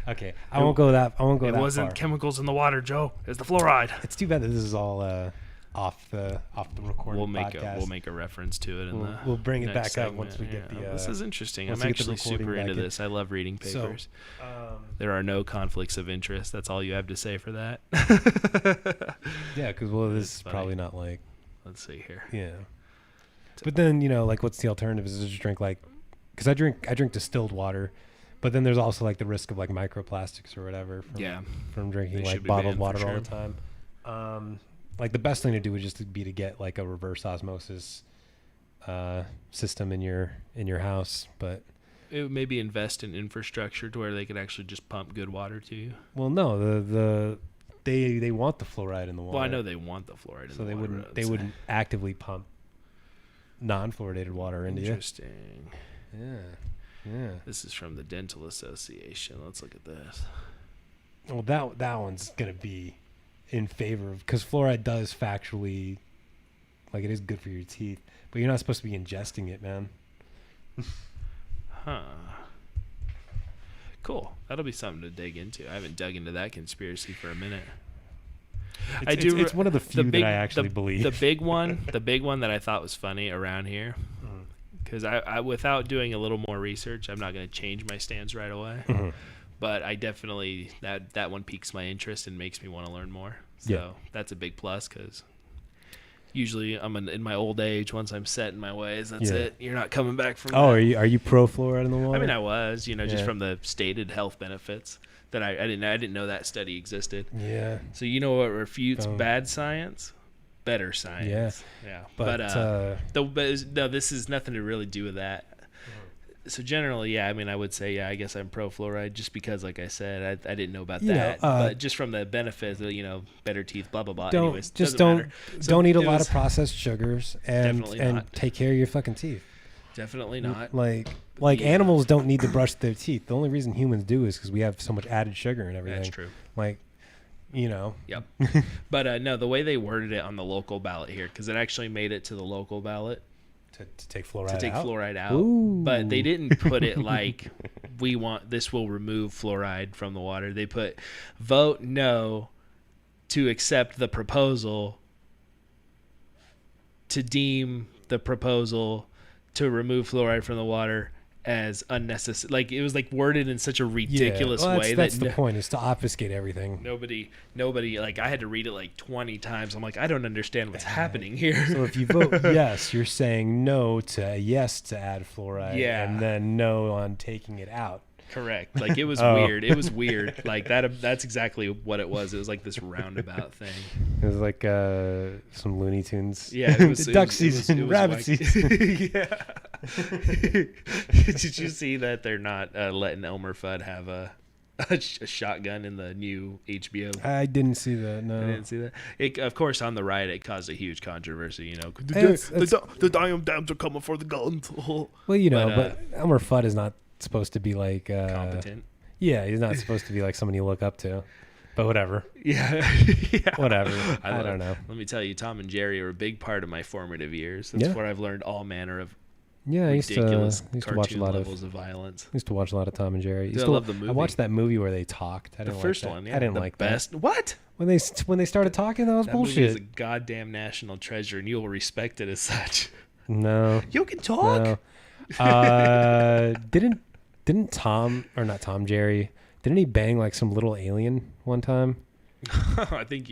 Okay, I won't go that far. It wasn't chemicals in the water, Joe. It's the fluoride. It's too bad that this is all off the recording podcast. We'll make a reference to it. We'll bring it back up once we get the. This is interesting. I'm actually super into this. I love reading papers. There are no conflicts of interest. That's all you have to say for that. Yeah, because this is probably not like. Let's see here. Yeah. But then like, what's the alternative? Is to just drink because I drink distilled water, but then there's also like the risk of like microplastics or whatever. From drinking like bottled water all the time. Like, the best thing to do would just be to get like a reverse osmosis system in your house, but it would maybe invest in infrastructure to where they could actually just pump good water to you. Well, no, they want the fluoride in the water. Well, I know they want the fluoride in the water. So they wouldn't actively pump non-fluoridated water into you. Interesting. Yeah. This is from the Dental Association. Let's look at this. Well, that one's gonna be in favor of, because fluoride does factually, like, it is good for your teeth, but you're not supposed to be ingesting it, man. Huh. Cool. That'll be something to dig into. I haven't dug into that conspiracy for a minute. It's one of the few that I actually believe. The big one that I thought was funny around here, because I without doing a little more research, I'm not going to change my stance right away. But I definitely, that one piques my interest and makes me want to learn more. So that's a big plus, because usually I'm in my old age, once I'm set in my ways, that's it. You're not coming back from that. Are you pro fluoride in the water? I mean, I was, just from the stated health benefits that I didn't know that study existed. Yeah. So what refutes bad science? Better science. Yeah. But this is nothing to really do with that. So generally, I would say, I guess I'm pro fluoride just because, like I said, I didn't know about that. But just from the benefits, better teeth, blah blah blah. Don't eat a lot of processed sugars and take care of your fucking teeth. Definitely not. Like animals don't need to brush their teeth. The only reason humans do is because we have so much added sugar and everything. That's true. Yep. But no, the way they worded it on the local ballot here, because it actually made it to the local ballot. to take fluoride to take out? fluoride out. Ooh. But they didn't put it like this will remove fluoride from the water. They put vote no to accept the proposal, to deem the proposal to remove fluoride from the water as unnecessary. Like, it was like worded in such a ridiculous way that's that the point, is to obfuscate everything. nobody like, I had to read it like 20 times. I'm like, I don't understand what's happening here. So if you vote yes, you're saying no to yes to add fluoride, Yeah. and then no on taking it out. Correct. Like, it was weird. It was weird. Like, that's exactly what it was. It was like this roundabout thing. It was like some Looney Tunes. Yeah, it was duck it season, was rabbit wacky. season. Yeah. Did you see that they're not letting Elmer Fudd have a shotgun in the new HBO? I didn't see that. No, I didn't see that. It, of course, on the right, it caused a huge controversy. You know, the damn dams are coming for the guns. Well, you know, but Elmer Fudd is not supposed to be like Competent. Yeah, he's not supposed to be like someone you look up to. But whatever. Yeah. Yeah. Whatever. I don't know. Let me tell you, Tom and Jerry are a big part of my formative years. That's where I've learned all manner of I used ridiculous to watch a lot levels of violence. I used to watch a lot of Tom and Jerry. I love the movie. I watched that movie where they talked. I The didn't first like that. one, yeah. I didn't the like best. that. What? When they started talking, that was That movie is a bullshit. goddamn national treasure, and you will respect it as such. No. You can talk. No. Didn't Tom, or not Tom, Jerry, didn't he bang like some little alien one time? I think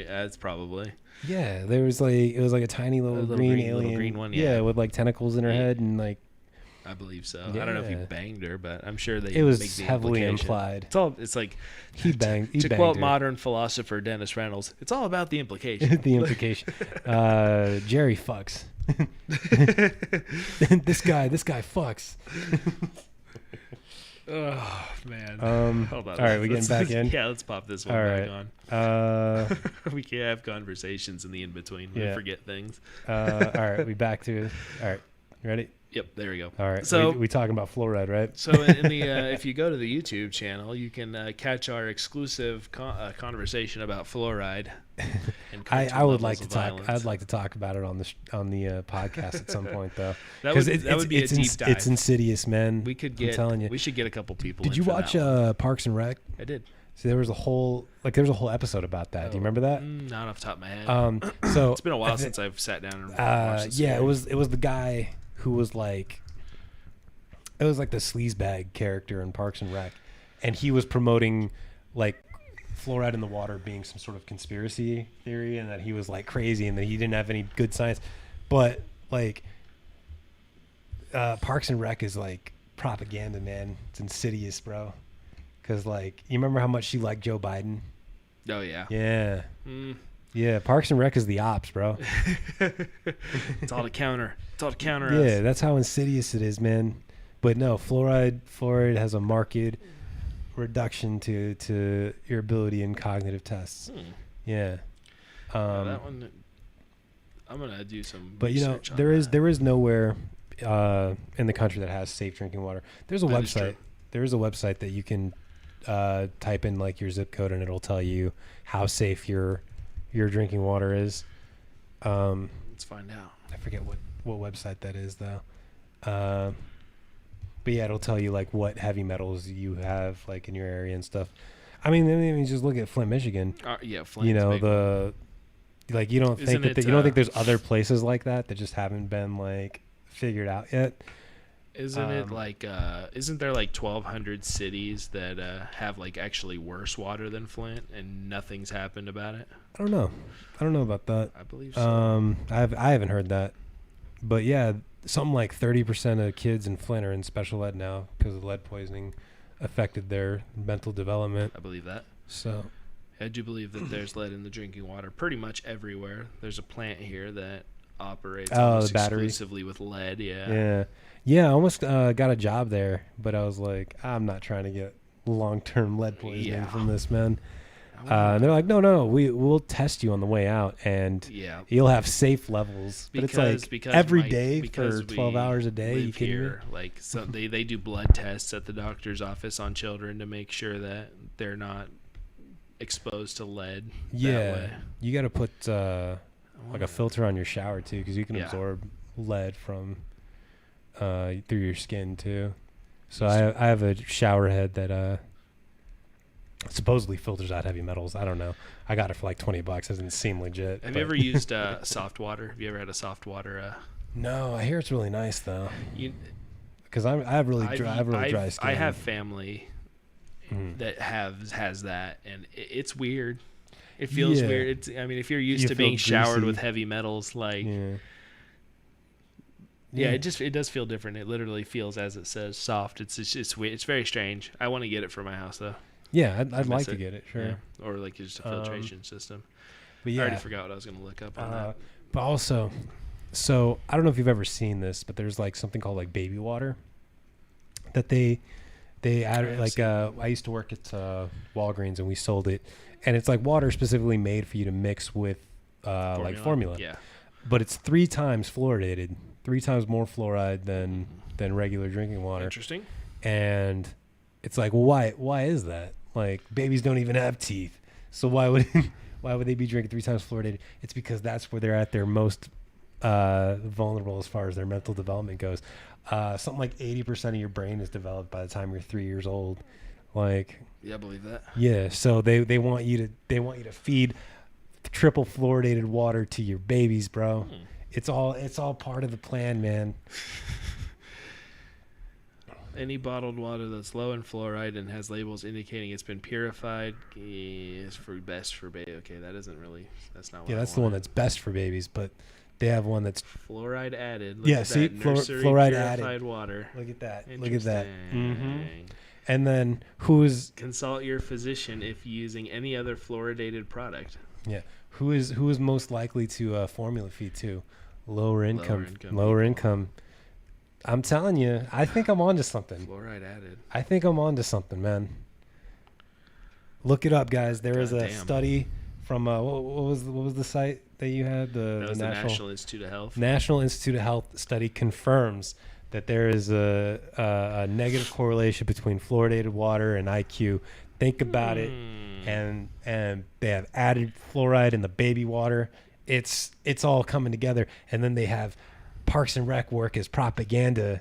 that's probably. Yeah, there was like, it was like a tiny little green alien. little green one, Yeah, yeah. with like tentacles in her head and like. I believe so. I don't know if he Yeah. banged her, but I'm sure they. It was make the heavily implication. implied. It's like He banged. He to banged quote her. modern philosopher Dennis Reynolds, it's all about the implication. The implication. Jerry fucks. this guy fucks. Oh man. Hold on. All right, we getting back in. Yeah, let's pop this one All back right. on. We can't have conversations in the in between. We Yeah. forget things. All right, we back to. All right, you ready? Yep, there we go. All right. So we talking about fluoride, right? So in the if you go to the YouTube channel, you can catch our exclusive conversation about fluoride. And I would like to of talk. violence. I'd like to talk about it on the podcast at some point, though. That would be a deep dive. It's insidious, man. We could I'm telling you. We should get a couple people. Did in you for watch that one. Parks and Rec? I did. See, there was a whole episode about that. Do you remember that? Not off the top of my head. So It's been a while since I've sat down and watched this. yeah, it was the guy who was like, it was like the sleazebag character in Parks and Rec, and he was promoting like fluoride in the water being some sort of conspiracy theory, and that he was like crazy and that he didn't have any good science. But like, Parks and Rec is like propaganda, man. It's insidious, bro. Because like, you remember how much she liked Joe Biden? Oh yeah. Yeah. Mm. Yeah, Parks and Rec is the ops, bro. It's all to counter. It's all to counter Yeah, us. that's how insidious it is, man. But no, fluoride has a marked reduction to your ability in cognitive tests. Yeah. That one, I'm gonna do some. But you know, research on there is nowhere in the country that has safe drinking water. There's a That is website. true. There is a website that you can type in like your zip code and it'll tell you how safe your drinking water is. Let's find out. I forget what website that is though. But yeah, it'll tell you like what heavy metals you have like in your area and stuff. I mean just look at Flint, Michigan. Yeah, Flint's You know, big one. like you don't think Isn't that it, you don't think there's other places like that just haven't been like figured out yet. Isn't it like isn't there like 1,200 cities that have like actually worse water than Flint and nothing's happened about it? I don't know about that. I believe so. I haven't heard that, but yeah, something like 30% of kids in Flint are in special ed now because of lead poisoning affected their mental development. I believe that. So I do believe that there's lead in the drinking water pretty much everywhere. There's a plant here that operates almost the battery. exclusively with lead. yeah, I almost got a job there, but I was like, I'm not trying to get long-term lead poisoning Yeah. from this, man. And they're like, no, we'll test you on the way out, and Yeah. you'll have safe levels. But it's like every day because for 12 we hours a day. You live kidding me? here, like so they do blood tests at the doctor's office on children to make sure that they're not exposed to lead. That Yeah, way. you got to put like a filter on your shower too, because you can Yeah. absorb lead from through your skin too. So I have a shower head that supposedly filters out heavy metals. I don't know. I got it for like $20. It doesn't seem legit. Have you ever used soft water? Have you ever had a soft water? No, I hear it's really nice though. Because I have really dry skin. I have family that has that, and it's weird. It feels weird. I mean, if you're used to being showered with heavy metals, like it does feel different. It literally feels, as it says, soft. It's weird. It's very strange. I want to get it for my house though. Yeah, I'd like to get it. Sure. Yeah. Or like just a filtration system. But yeah, I already forgot what I was going to look up on that. But also, so I don't know if you've ever seen this, but there's like something called like baby water that they add. Like I used to work at Walgreens and we sold it, and it's like water specifically made for you to mix with like formula. Yeah. But it's 3 times fluoridated, 3 times more fluoride than regular drinking water. Interesting. And it's like, why is that? Like, babies don't even have teeth, so why would they be drinking 3 times fluoridated? It's because that's where they're at their most vulnerable as far as their mental development goes. Something like 80% of your brain is developed by the time you're 3 years old. Like, yeah, I believe that. Yeah, so they want you to feed triple fluoridated water to your babies, bro. It's all part of the plan, man. Any bottled water that's low in fluoride and has labels indicating it's been purified is best for baby. Okay, that's not what that's the one that's best for babies, but they have one that's fluoride added. Look at that. Fluoride purified added water. Look at that. Mm-hmm. And then consult your physician if using any other fluoridated product. Yeah. Who is most likely to formula feed to? Lower income. I'm telling you, I think I'm onto something. Fluoride added. I think I'm onto something, man. Look it up, guys. There is a study from what was the site that you had? The National Institute of Health. National Institute of Health study confirms that there is a negative correlation between fluoridated water and IQ. Think about it, and they have added fluoride in the baby water. It's all coming together, and then they have Parks and Rec work as propaganda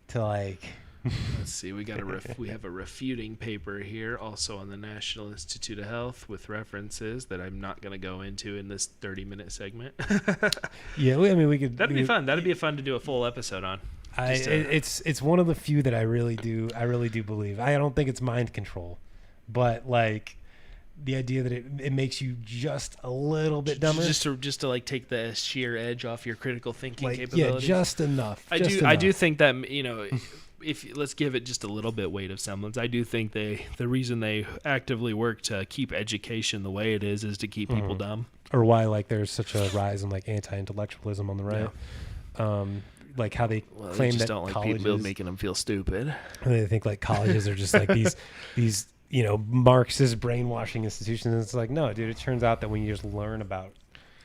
to like. Let's see. We have a refuting paper here, also on the National Institute of Health, with references that I'm not going to go into in this 30-minute segment. Yeah, we could. That'd be fun. That'd be fun to do a full episode on. It's one of the few that I really do believe. I don't think it's mind control, but like the idea that it makes you just a little bit dumber, just to like take the sheer edge off your critical thinking capabilities. Yeah, just enough. I do think that if let's give it just a little bit weight of semblance, I do think the reason they actively work to keep education the way it is to keep people dumb. Or why like there's such a rise in like anti-intellectualism on the right. Yeah. Like how they claim that don't like colleges, people making them feel stupid. They think like colleges are just like these Marxist brainwashing institutions. And it's like, no, dude, it turns out that when you just learn about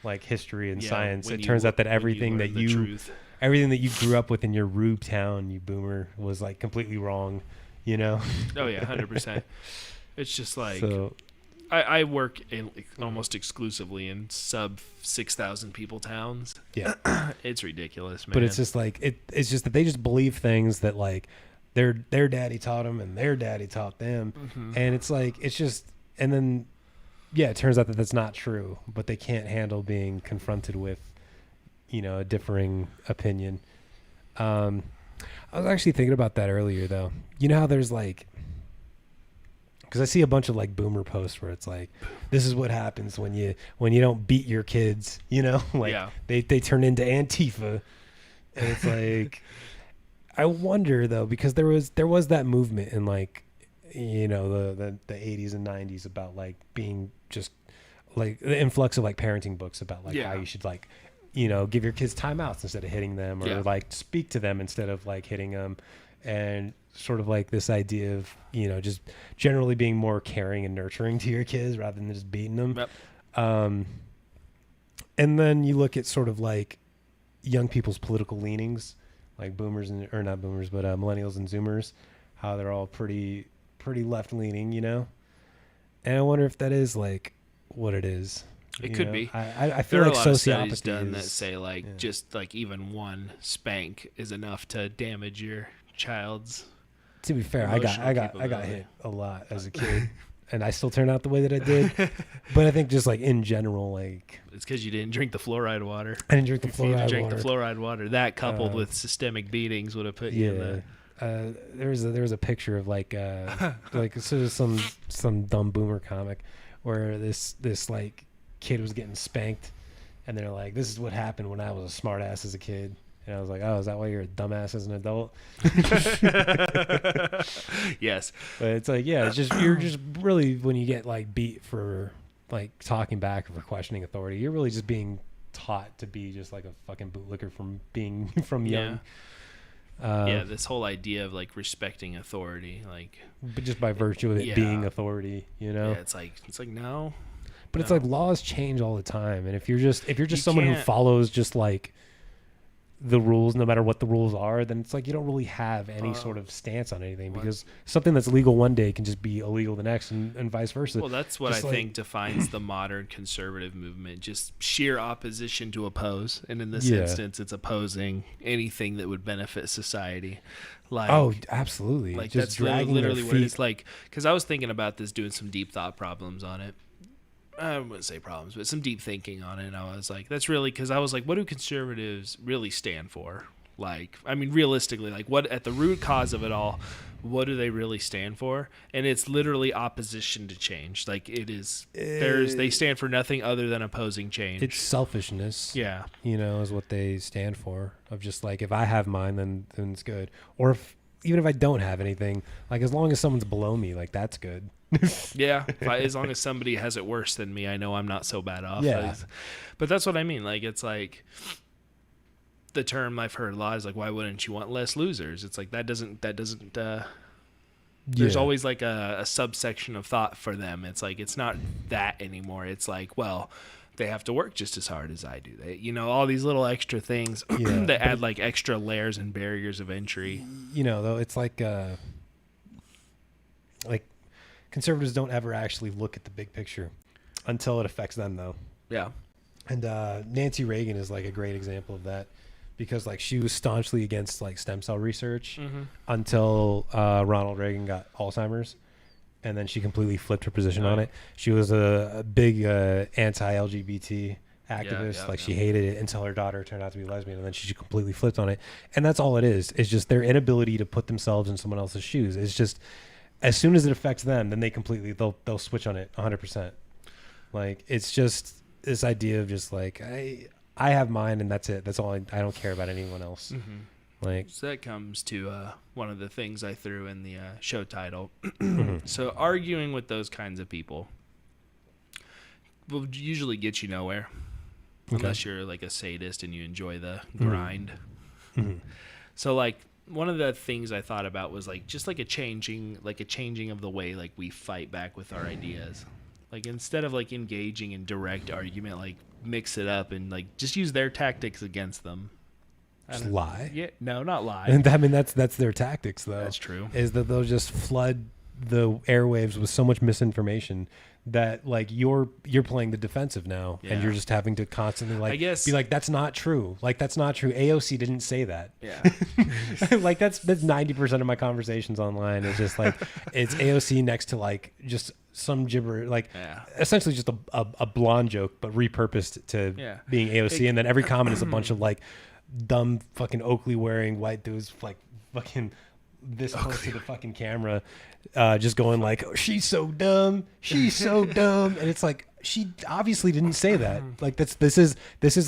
like history and science, it turns out that everything that you grew up with in your rube town, you boomer, was like completely wrong, Oh yeah, 100%. It's just like I work almost exclusively in sub 6,000 people towns. Yeah. It's ridiculous, man. But it's just like it's just that they just believe things that like their daddy taught them and their daddy taught them. Mm-hmm. And it's like and then it turns out that that's not true, but they can't handle being confronted with a differing opinion. I was actually thinking about that earlier though. You know how there's like, because I see a bunch of like boomer posts where it's like, this is what happens when you don't beat your kids, they turn into Antifa, and it's like, I wonder though, because there was that movement in like, the 80s and 90s about like being just like the influx of like parenting books about like how you should like, give your kids timeouts instead of hitting them, or like speak to them instead of like hitting them, and sort of like this idea of just generally being more caring and nurturing to your kids rather than just beating them. Yep. And then you look at sort of like young people's political leanings, like boomers or not boomers, but millennials and Zoomers, how they're all pretty left leaning, And I wonder if that is like what it is. It You could know? be. I feel There are like a lot of studies sociopathy done that is, say like yeah. just like even one spank is enough to damage your child's To be fair, emotional I got capability. hit a lot as a kid, and I still turn out the way that I did. But I think just like in general, like It's because you didn't drink the fluoride water. I didn't drink the If you'd fluoride drank water. the fluoride water, that coupled Uh, with systemic beatings would have put you in Yeah. the. There was a picture of like so some dumb boomer comic where this like kid was getting spanked, and they're like, this is what happened when I was a smart ass as a kid. And I was like, oh, is that why you're a dumbass as an adult? Yes. But it's like, yeah, it's just you're just really, when you get like beat for like talking back or for questioning authority, you're really just being taught to be just like a fucking bootlicker from being from young. Yeah, this whole idea of like respecting authority, like But just by virtue of it Yeah. being authority, you know. yeah, it's like no. But it's No. like laws change all the time, and if you're just You someone who can't- follows just like the rules, no matter what the rules are, then it's like you don't really have any sort of stance on anything, what- because something that's legal one day can just be illegal the next, and vice versa. Well, that's what I Just like- think defines the modern conservative movement: just sheer opposition to oppose. And in this Yeah. instance, it's opposing anything that would benefit society. Like, Oh, absolutely. like just that's dragging literally their what feet. it's like. Because I was thinking about this, doing some deep thought problems on it. I wouldn't say problems, but some deep thinking on it. And I was like, that's really, because I was like, what do conservatives really stand for? Like, I mean, realistically, like what at the root cause of it all, what do they really stand for? And it's literally opposition to change. Like it is, they stand for nothing other than opposing change. It's selfishness. Yeah. You know, is what they stand for. Of just like, if I have mine, then it's good. Or even if I don't have anything, like as long as someone's below me, like that's good. Yeah, as long as somebody has it worse than me, I know I'm not so bad off. Yeah. But that's what I mean. Like, it's like the term I've heard a lot is like, why wouldn't you want less losers? It's like that doesn't there's Yeah. always like a subsection of thought for them. It's like, it's not that anymore. It's like, well, they have to work just as hard as I do. They, you know, all these little extra things Yeah, that add like extra layers and barriers of entry. You know, though, it's like conservatives don't ever actually look at the big picture until it affects them, though. Yeah. And Nancy Reagan is like a great example of that, because like she was staunchly against like stem cell research until Ronald Reagan got Alzheimer's, and then she completely flipped her position on it. She was a big anti-LGBT activist. yeah, like yeah. she hated it until her daughter turned out to be lesbian, and then she completely flipped on it. And that's all it is. It's just their inability to put themselves in someone else's shoes. It's just as soon as it affects them, then they'll switch on it 100%. Like it's just this idea of just like I have mine and that's it. That's all. I don't care about anyone else. Like So that comes to one of the things I threw in the show title. So arguing with those kinds of people will usually get you nowhere, unless you're like a sadist and you enjoy the grind. So like one of the things I thought about was like just like a changing of the way like we fight back with our ideas. Like instead of like engaging in direct argument, like mix it up and like just use their tactics against them. just lie. Yeah, no, not lie. And I mean that's their tactics though. That's true. Is that they'll just flood the airwaves with so much misinformation that like you're playing the defensive now, and Yeah. you're just having to constantly like I guess- be like that's not true. Like that's not true. AOC didn't say that. Yeah. Like that's 90% of my conversations online is just like it's AOC next to like just some gibber, like Yeah. essentially just a blonde joke but repurposed to Yeah. being AOC, and then every comment is a bunch of like dumb fucking Oakley wearing white dudes like fucking this close to the fucking camera, just going like, oh, she's so dumb, and it's like she obviously didn't say that. Like this is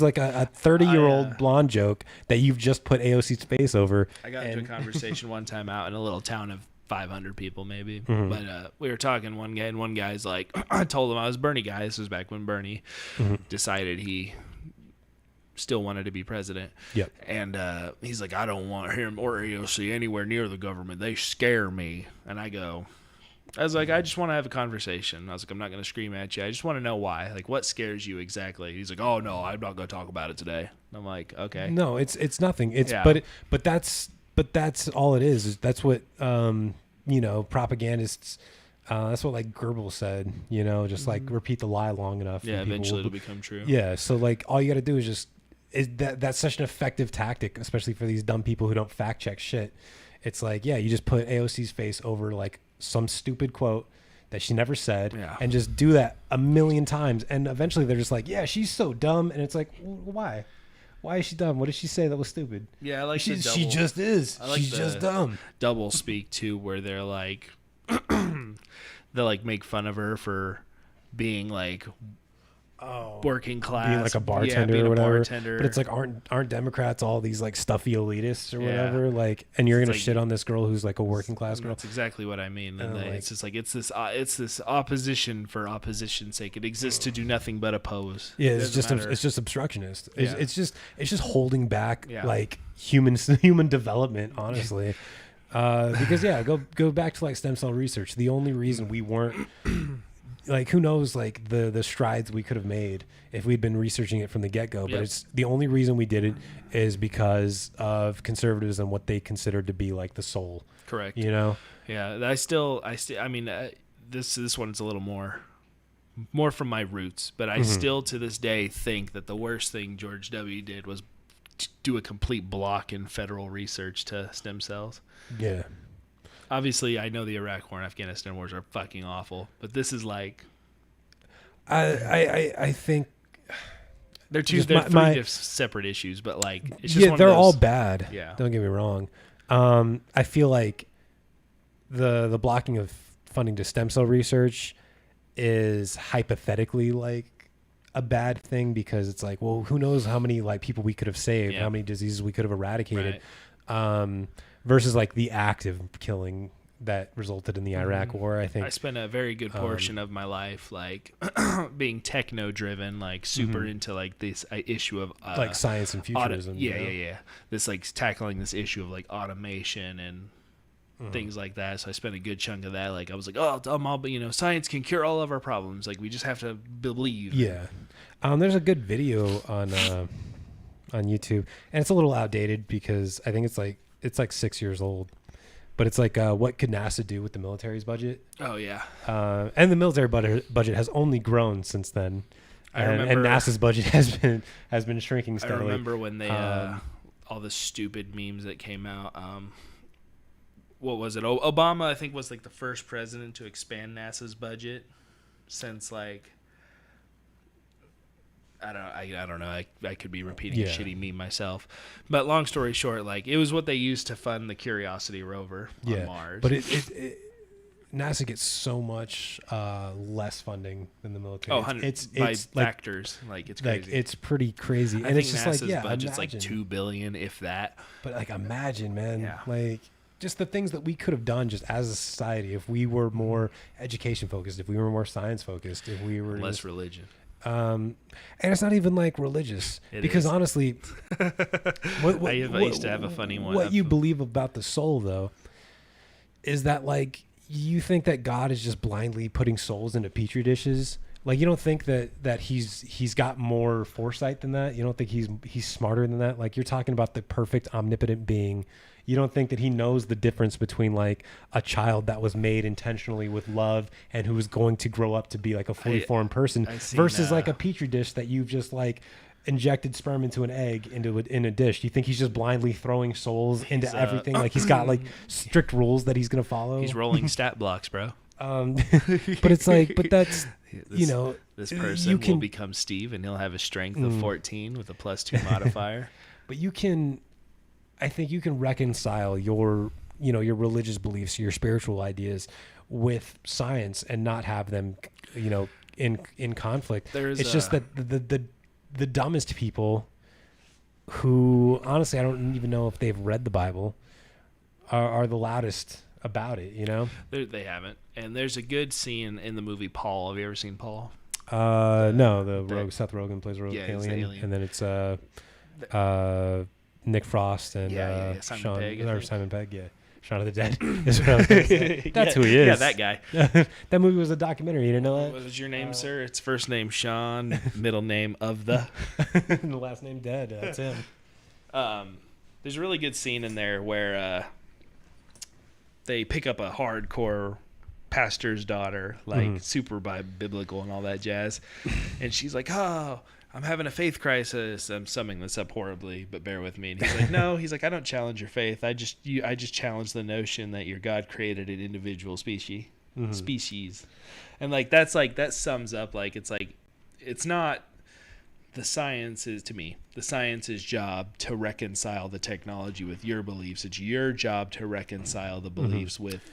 like a 30-year-old blonde joke that you've just put AOC's face over. I got into a conversation one time out in a little town of 500 people maybe, Mm-hmm. but we were talking one guy, and one guy's like, I told him I was Bernie guy. This was back when Bernie Mm-hmm. decided he still wanted to be president. Yep. And he's like, I don't want him or AOC anywhere near the government. They scare me. And I was like, I just want to have a conversation. I was like, I'm not going to scream at you. I just want to know why. Like, what scares you exactly? He's like, oh, no, I'm not going to talk about it today. And I'm like, okay. No, it's nothing. It's Yeah. but that's all it is. That's what propagandists That's what like Goebbels said, just like repeat the lie long enough. Yeah, and people eventually will it'll become true. Yeah, so like all you got to do is just that's such an effective tactic, especially for these dumb people who don't fact check shit. It's like, yeah, you just put AOC's face over like some stupid quote that she never said, and just do that a million times, and eventually they're just like, yeah, she's so dumb, and it's like, why? Why is she dumb? What did she say that was stupid? Yeah, I like she just is. I like She's just dumb. Double speak too, where they're like, they like make fun of her for being like working class, being like a bartender being or whatever. Bartender. But it's like, aren't Democrats all these like stuffy elitists or whatever? Like, and you're gonna shit on this girl who's like a working class girl. That's exactly what I mean. And like, it's just like it's this opposition for opposition's sake. It exists to do nothing but oppose. Yeah, it's just obstructionist. It's just holding back like human development, honestly. Because go back to like stem cell research. The only reason we weren't like, who knows, like the strides we could have made if we'd been researching it from the get-go. But it's the only reason we did it is because of conservatives and what they considered to be like the soul. Correct. Yeah, I mean, this one's a little more from my roots, but I still to this day think that the worst thing George W. did was do a complete block in federal research to stem cells. Yeah. Obviously, I know the Iraq War and Afghanistan wars are fucking awful, but this is like, I think they're three separate issues, but like, it's just one of they're those, all bad. Yeah, don't get me wrong. I feel like the blocking of funding to stem cell research is hypothetically like a bad thing, because it's like, well, who knows how many like people we could have saved, how many diseases we could have eradicated. Right. Versus like the active killing that resulted in the Iraq War. I think I spent a very good portion of my life like being techno driven, like super into like this issue of like science and futurism. This like tackling this issue of like automation and things like that. So I spent a good chunk of that. Like I was like, science can cure all of our problems. Like we just have to believe. Yeah. There's a good video on YouTube, and it's a little outdated because I think it's like 6 years old, but it's like, what could NASA do with the military's budget? Oh yeah. And the military budget has only grown since then. And NASA's budget has been shrinking steadily. I remember when they, all the stupid memes that came out. What was it? Obama, I think, was like the first president to expand NASA's budget since like, I don't know. I could be repeating a shitty meme myself, but long story short, like it was what they used to fund the Curiosity rover on Mars. But NASA gets so much less funding than the military. It's by factors, like it's crazy. Like, it's pretty crazy, and it's just NASA's like budget's like $2 billion, if that. But like, imagine, man, like just the things that we could have done just as a society if we were more education focused, if we were more science focused, if we were less religion. And it's not even like religious, because honestly, I used to have a funny one. What you believe about the soul, though, is that like you think that God is just blindly putting souls into petri dishes. Like you don't think that he's got more foresight than that. You don't think he's smarter than that. Like you're talking about the perfect omnipotent being. You don't think that he knows the difference between like a child that was made intentionally with love and who is going to grow up to be like a fully formed person versus like a petri dish that you've just like injected sperm into an egg in a dish. You think he's just blindly throwing souls into everything? Like he's got like strict rules that he's going to follow. He's rolling stat blocks, bro. But it's like, but that's, this person will become Steve and he'll have a strength of 14 with a +2 modifier. But I think you can reconcile your religious beliefs, your spiritual ideas with science and not have them, in conflict. It's just that the dumbest people who, honestly, I don't even know if they've read the Bible are the loudest about it, They haven't. And there's a good scene in the movie Paul. Have you ever seen Paul? No, Seth Rogen plays a alien. And then it's Nick Frost and Simon Pegg, Shaun of the Dead is what I was gonna say. That's who he is. Yeah, that guy. That movie was a documentary. You didn't know that? What was your name, sir? It's first name Sean, middle name of the, and the last name Dead. That's him. There's a really good scene in there where they pick up a hardcore pastor's daughter, like super biblical and all that jazz. And she's like, "Oh, I'm having a faith crisis." I'm summing this up horribly, but bear with me. And he's like, "No," he's like, "I don't challenge your faith. I just challenge the notion that your God created an individual species." And like that sums up, like it's not the science's job to reconcile the technology with your beliefs. It's your job to reconcile the beliefs with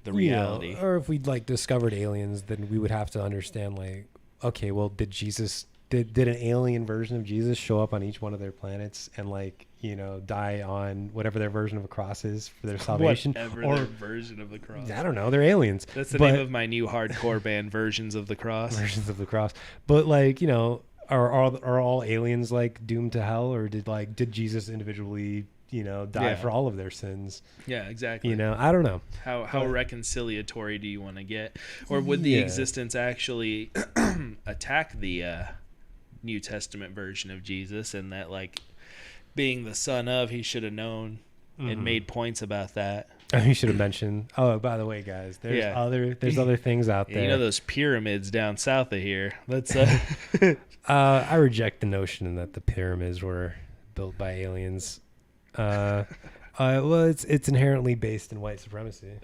the reality. Or if we'd like discovered aliens, then we would have to understand, like, okay, well, did an alien version of Jesus show up on each one of their planets and, like, you know, die on whatever their version of a cross is for their salvation? Whatever their version of the cross. I don't know. They're aliens. That's the name of my new hardcore band, Versions of the Cross. Versions of the Cross. But, like, you know, are all aliens, like, doomed to hell, or did Jesus individually, you know, die for all of their sins? Yeah, exactly. You know, I don't know. How reconciliatory do you want to get? Or would the existence actually attack the New Testament version of Jesus, and that, like, being the son of, he should have known and made points about that? He should have mentioned, oh, by the way, guys, there's other things out there. You know those pyramids down south of here? Let's I reject the notion that the pyramids were built by aliens. Well, it's inherently based in white supremacy.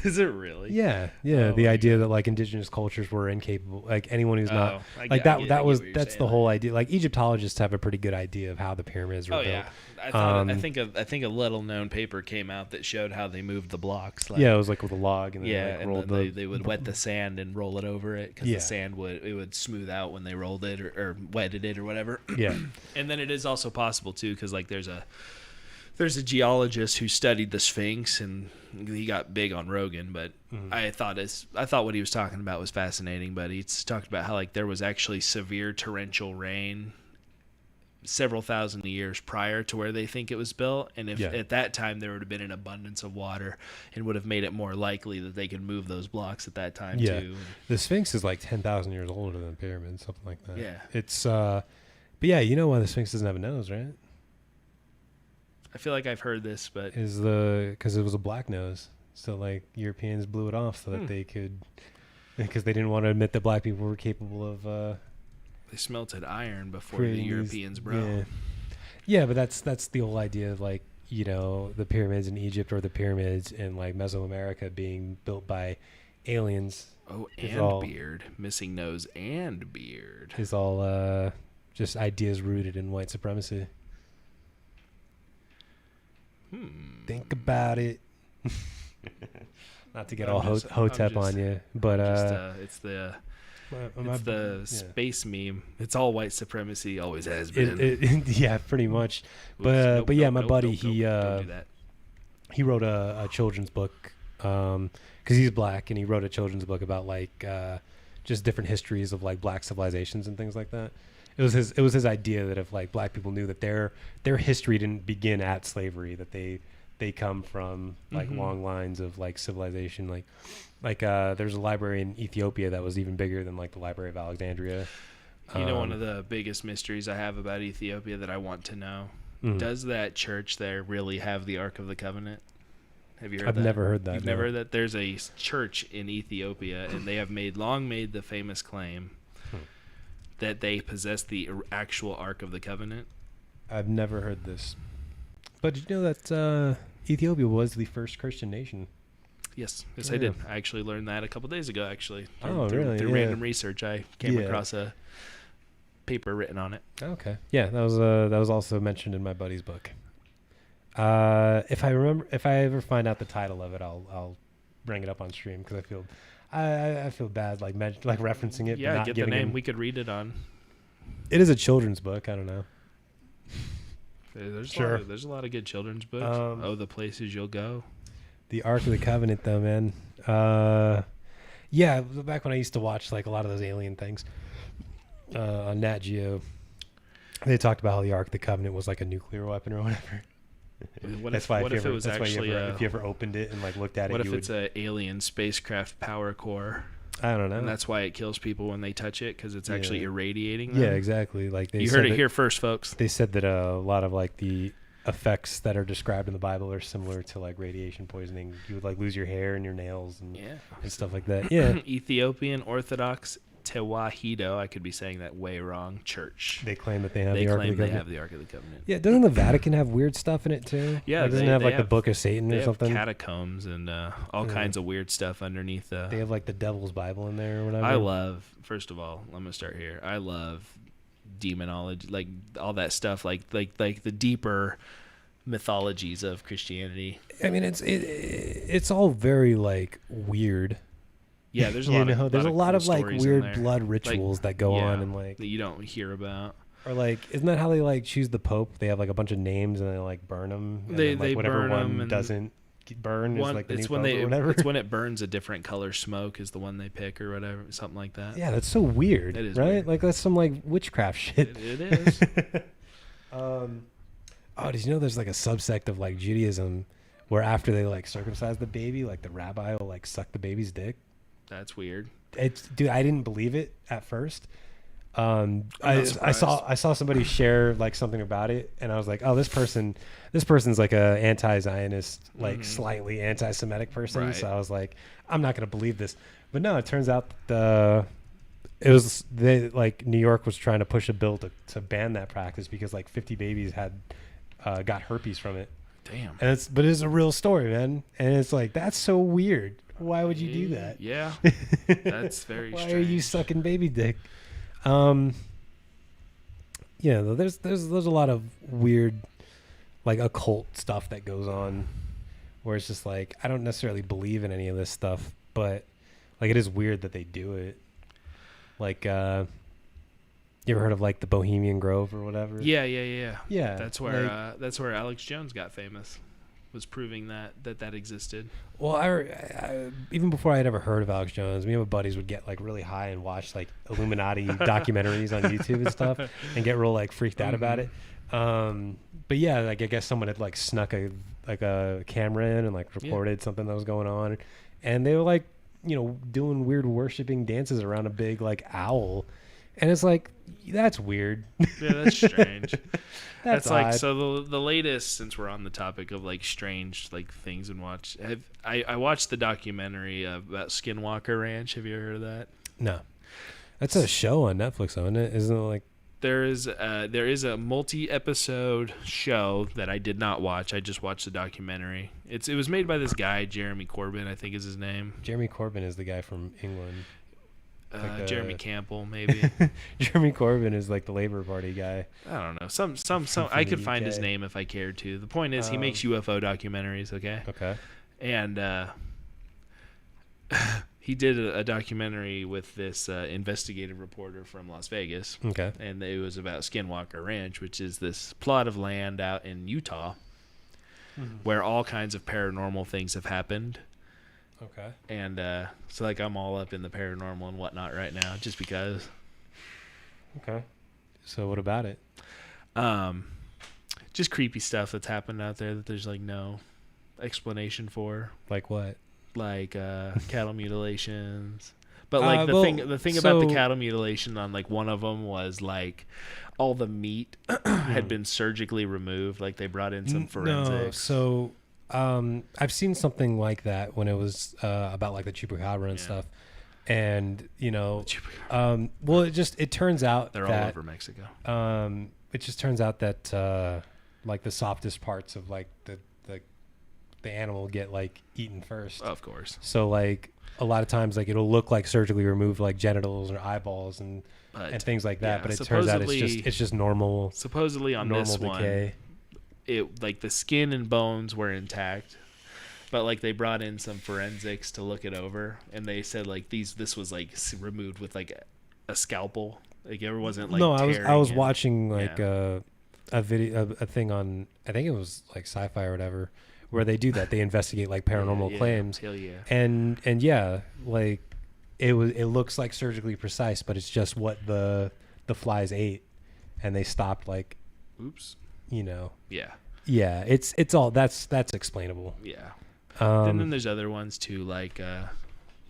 Is it really? Yeah. The idea that, like, indigenous cultures were incapable, like, anyone who's not like that's the whole idea. Like, Egyptologists have a pretty good idea of how the pyramids were built. Yeah. I think a little known paper came out that showed how they moved the blocks. Like, it was like with a log, and they would wet the sand and roll it over it, because the sand would smooth out when they rolled it or wetted it or whatever. Yeah. And then it is also possible too, because, like, there's a geologist who studied the Sphinx, and he got big on Rogan, but I thought what he was talking about was fascinating. But he's talked about how, like, there was actually severe torrential rain several thousand years prior to where they think it was built, and if at that time there would have been an abundance of water, and would have made it more likely that they could move those blocks at that time too. The Sphinx is like 10,000 years older than the pyramids, something like that. Yeah, it's but yeah, you know why the Sphinx doesn't have a nose, right? I feel like I've heard this, but because it was a black nose, so, like, Europeans blew it off so that they could, because they didn't want to admit that black people were capable of. They smelted iron before the Europeans, bro. Yeah, but that's the whole idea of, like, you know, the pyramids in Egypt or the pyramids in, like, Mesoamerica being built by aliens. Oh, and beard, missing nose and beard is all just ideas rooted in white supremacy. Think about it. Not to get hotep on you, but it's the space meme. It's all white supremacy, always has been. Yeah, pretty much. But yeah, my buddy, he wrote a children's book because he's black, and he wrote a children's book about, like, just different histories of, like, black civilizations and things like that. It was his idea that if, like, black people knew that their history didn't begin at slavery, that they come from, like, long lines of, like, civilization, like there's a library in Ethiopia that was even bigger than, like, the Library of Alexandria. You know, one of the biggest mysteries I have about Ethiopia that I want to know, does that church there really have the Ark of the Covenant? Have you heard that? I've never heard that. You've never heard that? There's a church in Ethiopia, and they have long made the famous claim that they possess the actual Ark of the Covenant. I've never heard this. But did you know that Ethiopia was the first Christian nation? Yes, I did. I actually learned that a couple days ago, actually. Really? Through random research, I came across a paper written on it. Okay. Yeah, that was also mentioned in my buddy's book. If I ever find out the title of it, I'll bring it up on stream, because I feel bad, like referencing it. Yeah, but not get the name. We could read it on. It is a children's book. I don't know. There's a lot of good children's books. The Places You'll Go. The Ark of the Covenant, though, man. Yeah, back when I used to watch, like, a lot of those alien things on Nat Geo, they talked about how the Ark of the Covenant was like a nuclear weapon or whatever. If you ever opened it and, like, looked at it, what if it's an alien spacecraft power core? I don't know. And that's why it kills people when they touch it, because it's actually irradiating them. Yeah, exactly. Like, you heard it here first, folks. They said that a lot of, like, effects that are described in the Bible are similar to like radiation poisoning. You would like lose your hair and your nails and stuff like that. Yeah. Ethiopian Orthodox Tewahedo, I could be saying that way wrong, church. They claim that they have They the Ark of claim the they Covenant. have the Ark of the Covenant. Yeah, doesn't the Vatican have weird stuff in it too? Yeah, like, doesn't it have like the Book of Satan They or have something? catacombs and all kinds of weird stuff underneath. They have like the Devil's Bible in there or whatever. I love. First of all, I'm gonna start here. I love demonology, like all that stuff, like the deeper mythologies of Christianity. I mean, it's all very like weird. Yeah, there's a You lot. know, there's a lot of like stories in weird there. blood rituals that go on, and like that you don't hear about. or like, isn't that how they like choose the Pope? They have like a bunch of names and they like burn them. And They then, like, whatever burn 'em one and doesn't burn is like the new Pope or whatever. It's when it burns a different color smoke is the one they pick or whatever, something like that. Yeah, that's so weird. It is right? weird. Like that's some like witchcraft shit. It is. Oh, did you know there's like a subsect of like Judaism where after they like circumcise the baby, like the rabbi will like suck the baby's dick? That's weird. Dude, I didn't believe it at first. I surprised. saw somebody share like something about it, and I was like, oh, this person's like a anti-Zionist, like slightly anti-Semitic person. Right. So I was like, I'm not gonna believe this. But no, it turns out New York was trying to push a bill to ban that practice because like 50 babies had got herpes from it. Damn. And but it's a real story, man. And it's like, that's so weird. Why would you do that? Yeah. That's very Why strange. are you sucking baby dick? Yeah, there's a lot of weird, like occult stuff that goes on, where it's just like I don't necessarily believe in any of this stuff, but like it is weird that they do it. Like, you ever heard of like the Bohemian Grove or whatever? Yeah. Yeah. That's where Alex Jones got famous, was proving that existed. Well, I even before I had ever heard of Alex Jones, me and my buddies would get like really high and watch like Illuminati documentaries on YouTube and stuff, and get real like freaked out about it. But yeah, like I guess someone had like snuck a camera in and like recorded something that was going on, and they were like, you know, doing weird worshiping dances around a big like owl, and it's like, that's weird. Yeah, that's strange. That's like odd. so the latest, since we're on the topic of like strange like things and watch. I watched the documentary about Skinwalker Ranch. Have you ever heard of that? No, that's a show on Netflix, isn't it? Isn't it like? There is a multi-episode show that I did not watch. I just watched the documentary. It was made by this guy, Jeremy Corbyn, I think is his name. Jeremy Corbyn is the guy from England. Jeremy Campbell, maybe. Jeremy Corbyn is like the Labor Party guy. I don't know. Some. I the could find UK. his name if I cared to. The point is, he makes UFO documentaries. Okay. Okay. And he did a documentary with this investigative reporter from Las Vegas. Okay. And it was about Skinwalker Ranch, which is this plot of land out in Utah where all kinds of paranormal things have happened. Okay. And so like I'm all up in the paranormal and whatnot right now just because. Okay. So what about it? Just creepy stuff that's happened out there that there's like no explanation for. Like what? Like cattle mutilations. But like the thing about the cattle mutilation on like one of them was like all the meat had been surgically removed. Like they brought in some forensics. No, so I've seen something like that when it was about like the chupacabra and stuff, and you know, well, it turns out they're that, all over Mexico. It just turns out that like the softest parts of like the animal get like eaten first. Of course. So like a lot of times like it'll look like surgically removed like genitals or eyeballs and things like that, but it turns out it's just normal. Supposedly on normal this decay. one, it like the skin and bones were intact, but like they brought in some forensics to look it over, and they said like this was like removed with like a scalpel. Like it wasn't like I was watching like a video, a thing on, I think it was like Sci-Fi or whatever, where they do that. They investigate like paranormal claims. Hell yeah. And yeah, like it looks like surgically precise, but it's just what the flies ate, and they stopped like, oops. You know. Yeah. Yeah, it's all that's explainable. Yeah. And then there's other ones too, like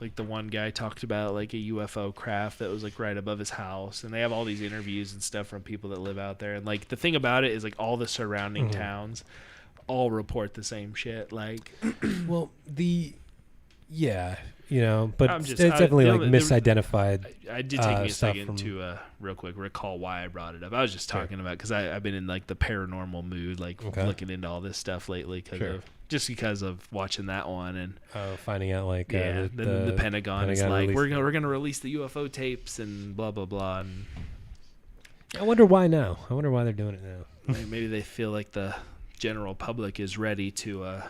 Like the one guy talked about like a UFO craft that was like right above his house, and they have all these interviews and stuff from people that live out there. And like the thing about it is like all the surrounding towns all report the same shit. Like, well, yeah, you know, but I'm it's just- definitely like the- misidentified. I did take me a stuff second from- to real quick recall why I brought it up. I was just talking about because I've been in like the paranormal mood, like Okay. looking into all this stuff lately Sure. because of watching that one and Finding out like the Pentagon is Pentagon like released we're gonna release the UFO tapes and blah blah blah, and I wonder why now. I wonder why they're doing it now. maybe they feel like the general public is ready to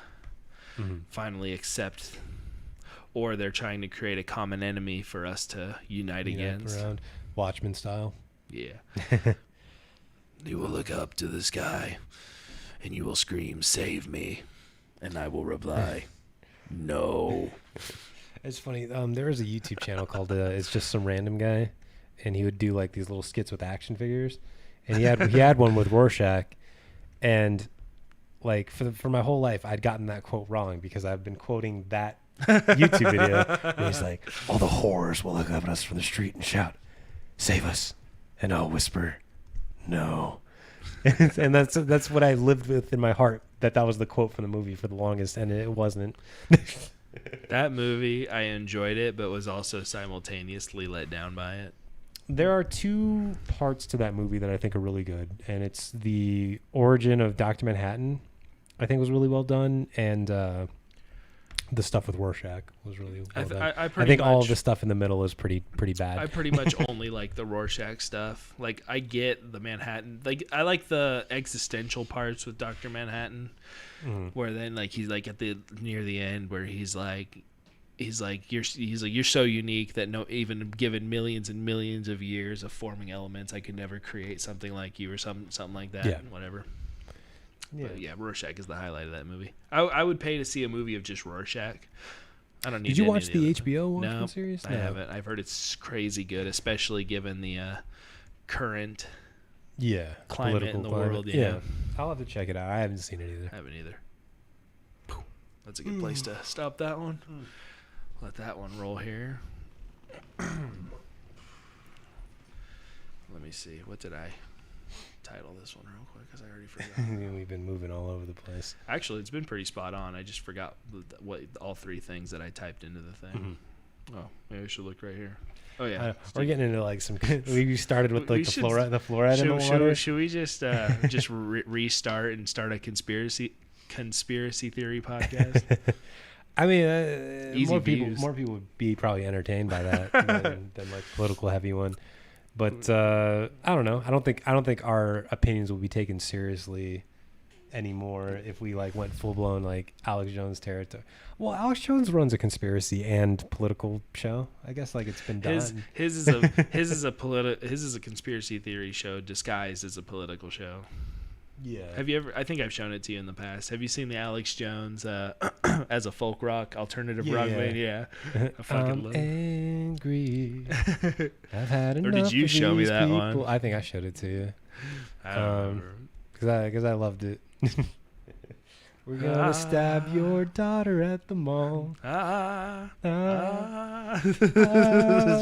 finally accept, or they're trying to create a common enemy for us to unite against. Around Watchmen style. Yeah. You will look up to the sky and you will scream, "Save me." And I will reply, "No." It's funny. There was a YouTube channel called "It's Just Some Random Guy," and he would do like these little skits with action figures, and he had one with Rorschach, and like for my whole life I'd gotten that quote wrong because I've been quoting that YouTube video. And he's like, "All the horrors will look up at us from the street and shout, 'Save us,' and I'll whisper, 'No.'" And that's what I lived with in my heart. That was the quote from the movie for the longest, and it wasn't. That movie, I enjoyed it, but was also simultaneously let down by it. There are two parts to that movie that I think are really good, and it's the origin of Dr. Manhattan, I think was really well done, and the stuff with Rorschach was really well done. I think all of the stuff in the middle is pretty bad. I pretty much only like the Rorschach stuff. Like, I get the Manhattan. Like, I like the existential parts with Dr. Manhattan, where then like he's like near the end where he's like you're so unique that even given millions and millions of years of forming elements, I could never create something like you or something like that. Yeah. Whatever. Yeah. But yeah, Rorschach is the highlight of that movie. I would pay to see a movie of just Rorschach. I don't need. Did you any watch of the other- HBO Watchmen No, series? I haven't. I've heard it's crazy good, especially given the current Yeah, climate political in the climate. world. Yeah, I'll have to check it out. I haven't seen it either. I haven't either. That's a good place to stop that one. Let that one roll here. Let me see. What did I title this one real quick? Because I already forgot. We've been moving all over the place. Actually, it's been pretty spot on. I just forgot what all three things that I typed into the thing. Oh, maybe I should look right here. Oh yeah, We're getting into like some. We started with We like the should- fluoride in the water. Should we just restart and start a conspiracy theory podcast? I mean, Easy more views. people would be probably entertained by that than like political heavy one. But I don't know. I don't think our opinions will be taken seriously anymore if we like went full blown like Alex Jones territory. Well, Alex Jones runs a conspiracy and political show. I guess like it's been done. His is a conspiracy theory show disguised as a political show. Yeah. Have you ever? I think I've shown it to you in the past. Have you seen the Alex Jones as a folk rock alternative rock band? Yeah, I fucking I'm love it. angry. I've had enough. Or did you of show me these that people. one? I think I showed it to you I don't remember. because I loved it. We're gonna stab your daughter at the mall. That's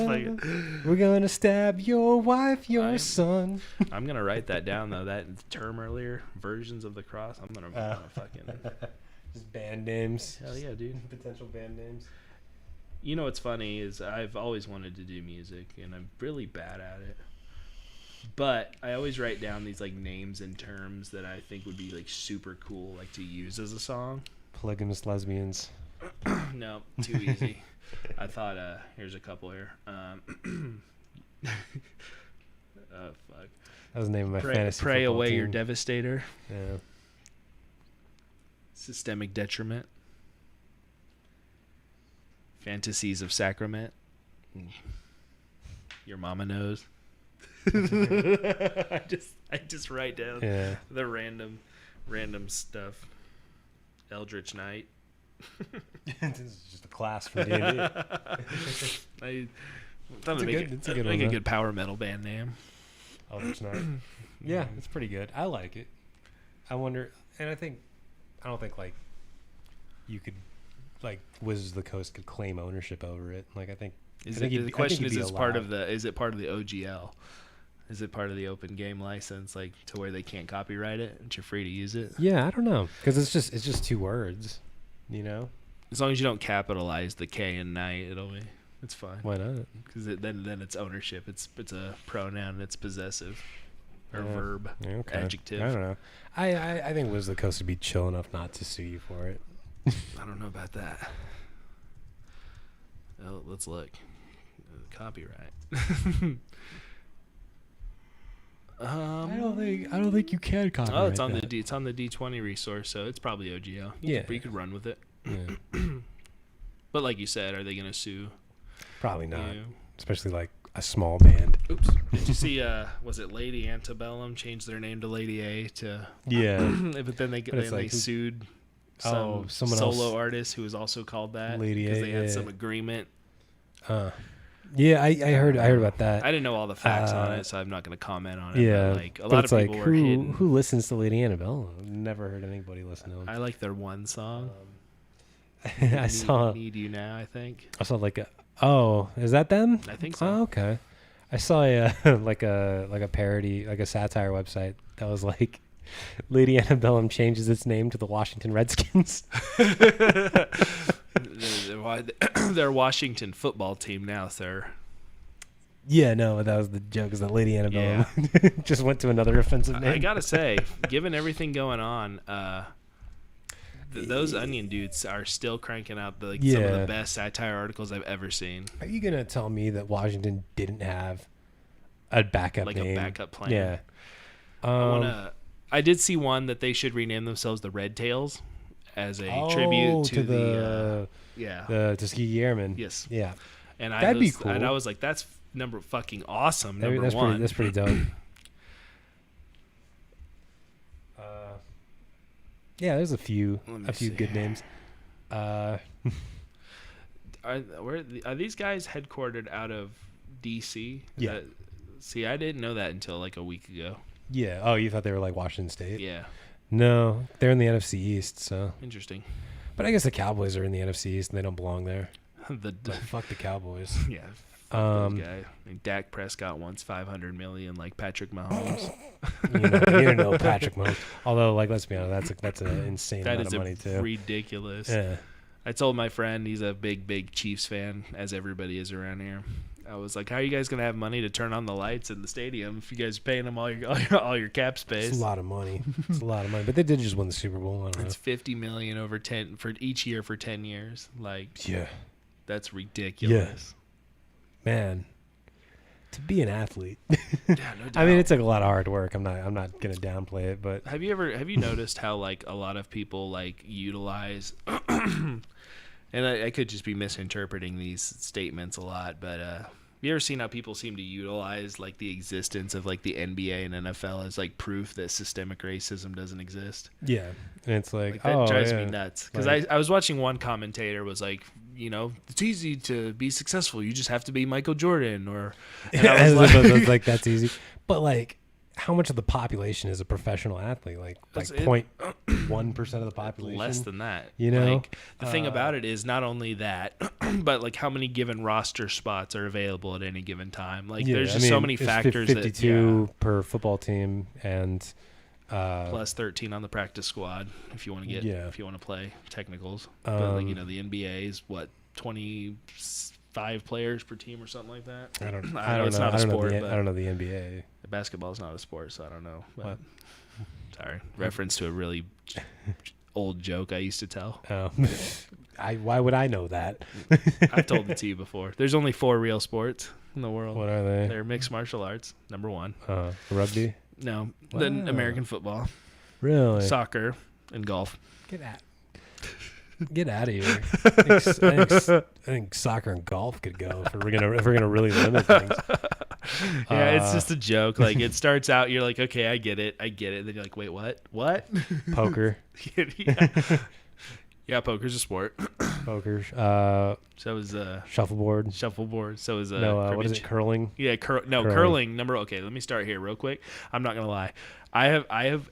fucking- We're gonna stab your wife, your son. I'm gonna write that down though. That term earlier, versions of the cross. I'm gonna fucking. Just band names. Hell yeah, dude. Potential band names. You know what's funny is I've always wanted to do music and I'm really bad at it. But I always write down these like names and terms that I think would be like super cool like to use as a song. Polygamous lesbians. No, too easy. I thought here's a couple here. Oh fuck. That was the name of my fantasy. Pray football away team. your devastator. Yeah. Systemic detriment. Fantasies of sacrament. Your mama knows. I just write down Yeah. the random stuff. Eldritch Knight. This is just a class from D&D. I thought It's a make good- it, it's a good make one, a though. good power metal band name. Eldritch Knight. Yeah, it's pretty good. I like it. I wonder, and I don't think like you could like Wizards of the Coast could claim ownership over it. Like I think The question is part of the OGL? Is it part of the open game license, like to where they can't copyright it and you're free to use it? Yeah, I don't know, because it's just 2 words, you know. As long as you don't capitalize the K in night, it's fine. Why not? Because then it's ownership. It's a pronoun. It's possessive or verb, adjective. I don't know. I think Wizards of the Coast would be chill enough not to sue you for it. I don't know about that. Well, let's look. Copyright. I don't think you can copyright. Oh, it's on the D20 resource, so it's probably OGL. You could run with it. Yeah. But like you said, are they going to sue? Probably not. You? Especially like a small band. Oops. Did you see? Was it Lady Antebellum changed their name to Lady A to? Yeah. But then they sued someone solo else. Artist who was also called that Lady A because they had some agreement. Yeah, I heard about that. I didn't know all the facts on it, so I'm not going to comment on it. Yeah, but like a lot of people were hidden. Who listens to Lady Annabelle? I've never heard anybody listen to them. I like their one song. I saw Need You Now, I think. I saw like is that them? I think so. Oh, okay. I saw a like a parody, like a satire website that was like Lady Antebellum changes its name to the Washington Redskins. They're Washington football team now, sir. Yeah, no, that was the joke. Is that Lady Annabelle just went to another offensive name? I gotta say, given everything going on, those Onion dudes are still cranking out some of the best satire articles I've ever seen. Are you gonna tell me that Washington didn't have a backup name? A backup plan? Yeah. I did see one that they should rename themselves the Red Tails as a tribute to the Tuskegee Airmen. Yes. Yeah. And that'd be cool. And I was like, that's fucking awesome. That's one. That's pretty dope. Yeah, there's a few good names. Are these guys headquartered out of DC? Yeah. See, I didn't know that until like a week ago. Yeah. Oh, you thought they were like Washington State? Yeah. No, they're in the NFC East. So interesting. But I guess the Cowboys are in the NFC East and they don't belong there. Fuck the Cowboys. Yeah. Those guys. I mean, Dak Prescott wants $500 million like Patrick Mahomes. you don't know Patrick Mahomes. Although, like, let's be honest, that's an insane amount of money too. That is ridiculous. Yeah. I told my friend, he's a big Chiefs fan, as everybody is around here. I was like, how are you guys gonna have money to turn on the lights in the stadium if you guys are paying them all your cap space? It's a lot of money. But they did just win the Super Bowl. It's $50 million over 10 for each year for 10 years. Like, yeah, that's ridiculous. Yeah. Man, to be an athlete. Yeah, no doubt. I mean, it's like a lot of hard work. I'm not gonna downplay it, but have you noticed how like a lot of people like utilize and I could just be misinterpreting these statements a lot, but you ever seen how people seem to utilize like the existence of like the NBA and NFL as like proof that systemic racism doesn't exist? Yeah, and it's like that drives me nuts because I was watching one commentator was like, you know, it's easy to be successful. You just have to be Michael Jordan and I was like that's easy. But like, how much of the population is a professional athlete? Like 0.1% of the population. Less than that. You know, like, the thing about it is not only that, but like how many given roster spots are available at any given time. Like there's just so many factors. 52 per football team and. Plus 13 on the practice squad if you want to if you want to play technicals. But like, you know, the NBA is what 25 players per team or something like that. I don't know. It's not a sport. I don't know the NBA. Basketball is not a sport, so I don't know. But, sorry, reference to a really old joke I used to tell. Oh, why would I know that? I've told it to you before. There's only 4 real sports in the world. What are they? They're mixed martial arts. Number 1. Rugby. No, then American football, really, soccer, and golf. Get out of here. I think soccer and golf could go if we're gonna really limit things. Yeah, it's just a joke. Like it starts out, you're like, okay, I get it. Then you're like, wait, what? Poker. Yeah, poker's a sport. Poker. So is shuffleboard. So is what is it? Curling. Yeah, curling. Okay, let me start here real quick. I'm not gonna lie. I have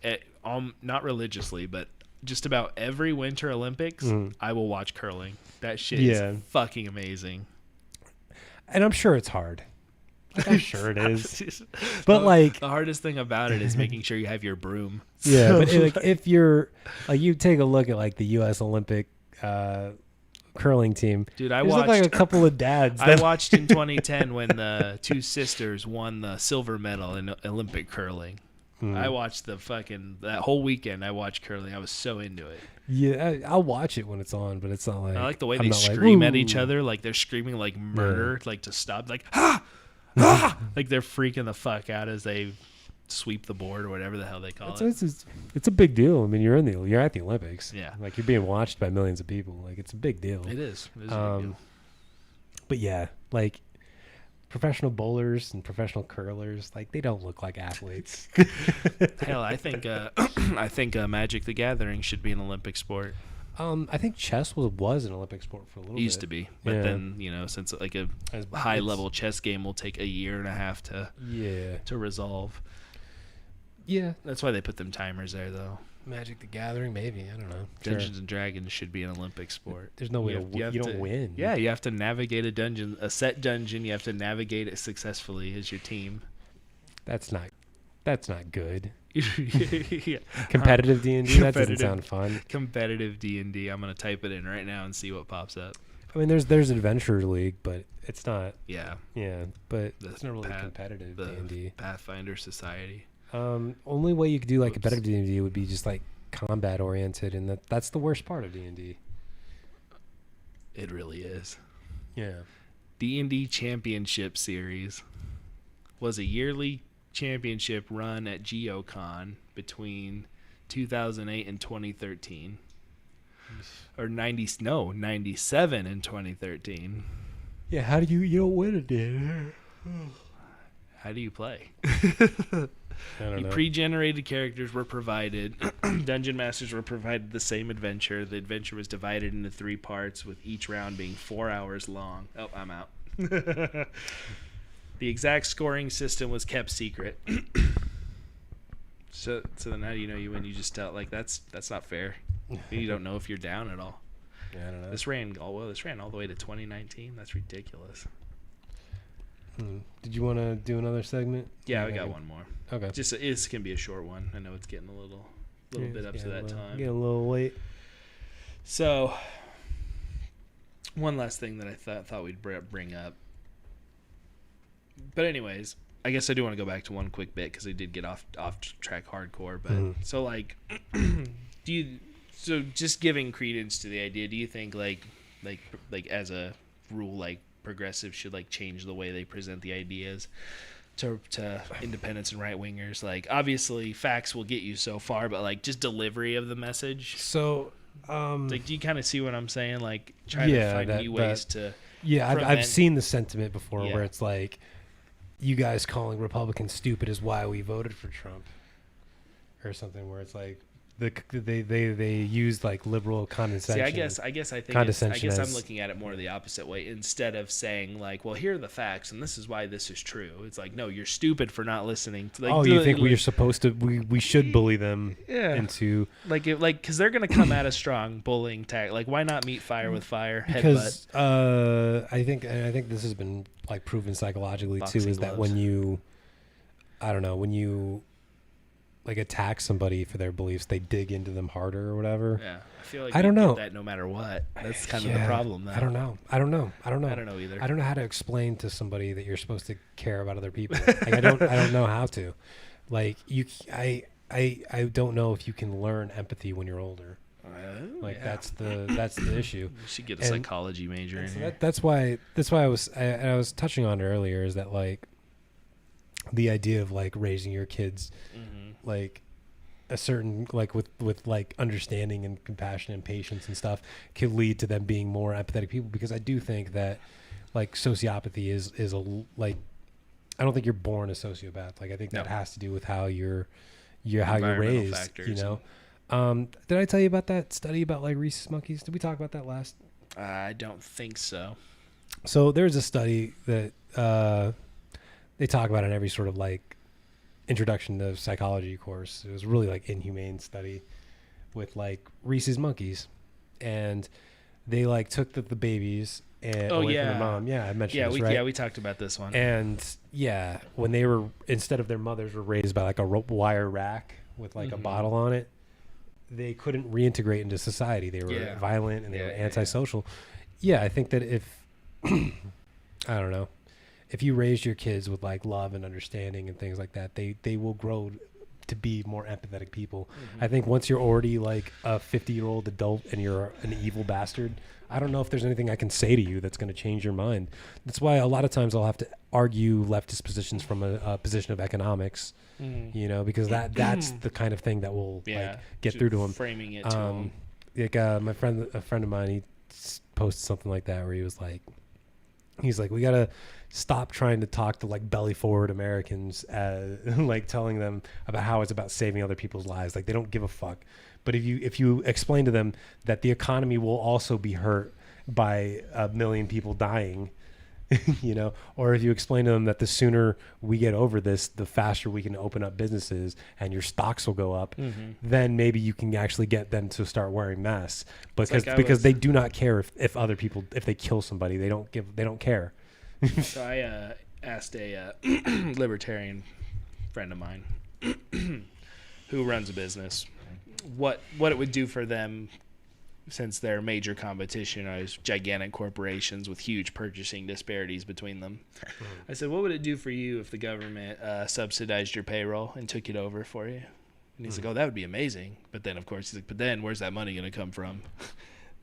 not religiously, but just about every Winter Olympics, I will watch curling. That shit Yeah. is fucking amazing. And I'm sure it's hard. Like, I'm sure it is. But like the hardest thing about it is making sure you have your broom. yeah, but like if you're like you take a look at like the U.S. Olympic curling team, Dude, I there's watched like a couple of dads. I that- watched in 2010 when the two sisters won the silver medal in Olympic curling. I watched that whole weekend. I watched curling. I was so into it. Yeah, I'll watch it when it's on, but it's not like I like the way I'm they not like, scream at "Ooh." each other, like they're screaming like murder, like to stop, like ah, ah, like they're freaking the fuck out as they sweep the board or whatever the hell they call it. It's a big deal. I mean, you're at the Olympics. Yeah. Like you're being watched by millions of people. Like it's a big deal. It is. It is a big deal. But yeah, like professional bowlers and professional curlers, like they don't look like athletes. Hell, I think Magic the Gathering should be an Olympic sport. I think chess was an Olympic sport for a little bit. It used to be, but Yeah. then since like a high level chess game will take a year and a half to resolve. Yeah. That's why they put them timers there, though. Magic the Gathering, maybe. I don't know. Dungeons and Dragons should be an Olympic sport. There's no way you don't win. Yeah, you have to navigate a set dungeon. You have to navigate it successfully as your team. That's not good. Yeah. Competitive D&D, that doesn't sound fun. Competitive D&D. I'm gonna type it in right now and see what pops up. I mean, there's Adventure League, but it's not. Yeah. Yeah, but The it's not really competitive the D&D. Pathfinder Society. Only way you could do like competitive D&D would be just like combat oriented, and that's the worst part of D&D. It really is. Yeah. D&D Championship Series was a yearly championship run at GeoCon between 2008 and 2013. Or 97 and 2013. Yeah, how do you don't win it, Dan? How do you play? I don't know. Pre-generated characters were provided. Dungeon masters were provided the same adventure. The adventure was divided into 3 parts, with each round being 4 hours long. Oh, I'm out. The exact scoring system was kept secret. So then how do you know you win? You just tell, like, that's not fair. You don't know if you're down at all. Yeah, I don't know. This ran all the way to 2019. That's ridiculous. Did you want to do another segment? Yeah, we got one more. Okay. Just it can be a short one. I know it's getting a little bit up to that time. Getting a little late. So, one last thing that I thought we'd bring up. But anyways, I guess I do want to go back to one quick bit because I did get off track hardcore. But so like, just giving credence to the idea, do you think like as a rule, like progressives should like change the way they present the ideas to independents and right wingers? Like obviously facts will get you so far, but like just delivery of the message. So like, do you kind of see what I'm saying? Like try to find new ways to. Yeah, I've seen the sentiment before Yeah. where it's like, you guys calling Republicans stupid is why we voted for Trump, or something where it's like they use like liberal condescension. See, I guess I'm looking at it more the opposite way. Instead of saying like, well, here are the facts and this is why this is true. It's like, no, you're stupid for not listening to, like, you think we're supposed to we should bully them into because they're gonna come at a strong bullying tag. Like, why not meet fire with fire? Because Headbutt. I think this has been like proven psychologically Boxing too, is that gloves. when you like attack somebody for their beliefs, they dig into them harder or whatever. Yeah, I feel like I don't know. that no matter what. That's kind of the problem. Though. I don't know. I don't know either. I don't know how to explain to somebody that you're supposed to care about other people. Like, I don't know how to. Like I don't know if you can learn empathy when you're older. That's the issue. You should get a psychology major in here. That's why I was touching on it earlier, is that like the idea of like raising your kids like a certain like with like understanding and compassion and patience and stuff could lead to them being more empathetic people, because I do think that like sociopathy is a like, I don't think you're born a sociopath. Like I think that has to do with how you're raised, factors, you know. Did I tell you about that study about like rhesus monkeys? Did we talk about that last? I don't think so. So there's a study that they talk about in every sort of like introduction to psychology course. It was really like inhumane study, with like Reese's Monkeys, and they like took the babies and away from their mom. Yeah, I mentioned this, right? We talked about this one. And yeah, when they were, instead of their mothers were raised by like a wire rack with like a bottle on it, they couldn't reintegrate into society. They were violent and they were antisocial. Yeah, I think that if I don't know, if you raised your kids with like love and understanding and things like that, they will grow to be more empathetic people. I think once you're already like a 50-year-old adult and you're an evil bastard, I don't know if there's anything I can say to you that's going to change your mind. That's why a lot of times I'll have to argue leftist positions from a position of economics, you know, because that's the kind of thing that will like get through to them. Framing it to them. Like a friend of mine, he posted something like that where he's like, we got to stop trying to talk to like belly forward Americans, like telling them about how it's about saving other people's lives. Like they don't give a fuck. But if you explain to them that the economy will also be hurt by 1 million people dying, you know, or if you explain to them that the sooner we get over this, the faster we can open up businesses and your stocks will go up, then maybe you can actually get them to start wearing masks. Because they do not care if other people, if they kill somebody, they don't care. So I asked a libertarian friend of mine who runs a business what it would do for them, since their major competition is gigantic corporations with huge purchasing disparities between them. I said, what would it do for you if the government subsidized your payroll and took it over for you? And he's like, oh, that would be amazing. But then, of course, he's like, but then where's that money going to come from?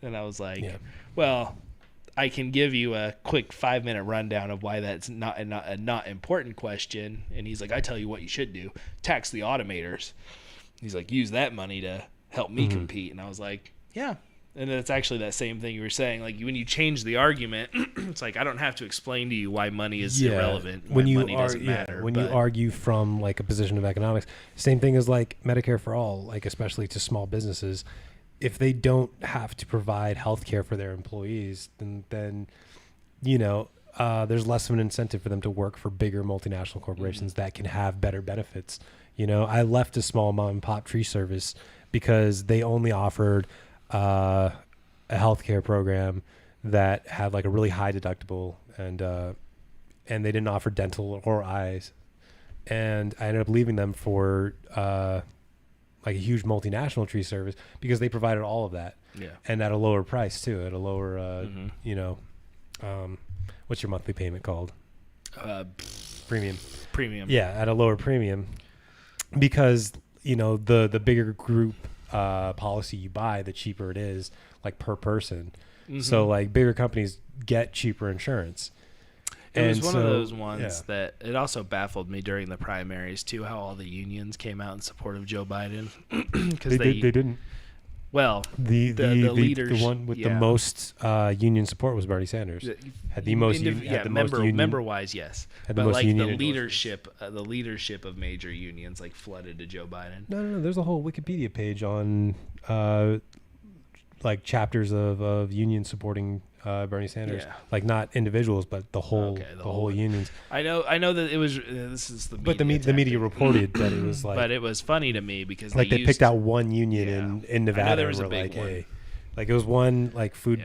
And I was like, well, I can give you a quick 5-minute rundown of why that's not a not important question. And he's like, I tell you what you should do. Tax the automators. He's like, use that money to help me compete. And I was like, yeah. And it's actually that same thing you were saying. Like when you change the argument, it's like I don't have to explain to you why money is irrelevant. When money doesn't matter. When you argue from like a position of economics, same thing as like Medicare for all, like especially to small businesses. If they don't have to provide health care for their employees, then you know, there's less of an incentive for them to work for bigger multinational corporations that can have better benefits. You know, I left a small mom and pop tree service because they only offered a healthcare program that had like a really high deductible, and they didn't offer dental or eyes. And I ended up leaving them for like a huge multinational tree service because they provided all of that, and at a lower price too, at a lower you know, what's your monthly payment called? Premium. Yeah, at a lower premium. Because, you know, the bigger group policy you buy, the cheaper it is, like per person. So like bigger companies get cheaper insurance. It was one of those ones that it also baffled me during the primaries too, how all the unions came out in support of Joe Biden. Because they didn't. Well, the leaders, the one with the most union support was Bernie Sanders. Had the most member-wise, yes. Had the most like union the leadership of major unions like flooded to Joe Biden. No. There's a whole Wikipedia page on like chapters of unions supporting Bernie Sanders. Like not individuals, but the whole unions. I know that it was. This is the. But the media reported that it was like. But it was funny to me because like they picked out one union in Nevada. There was and a big like, one. hey, like it was one like food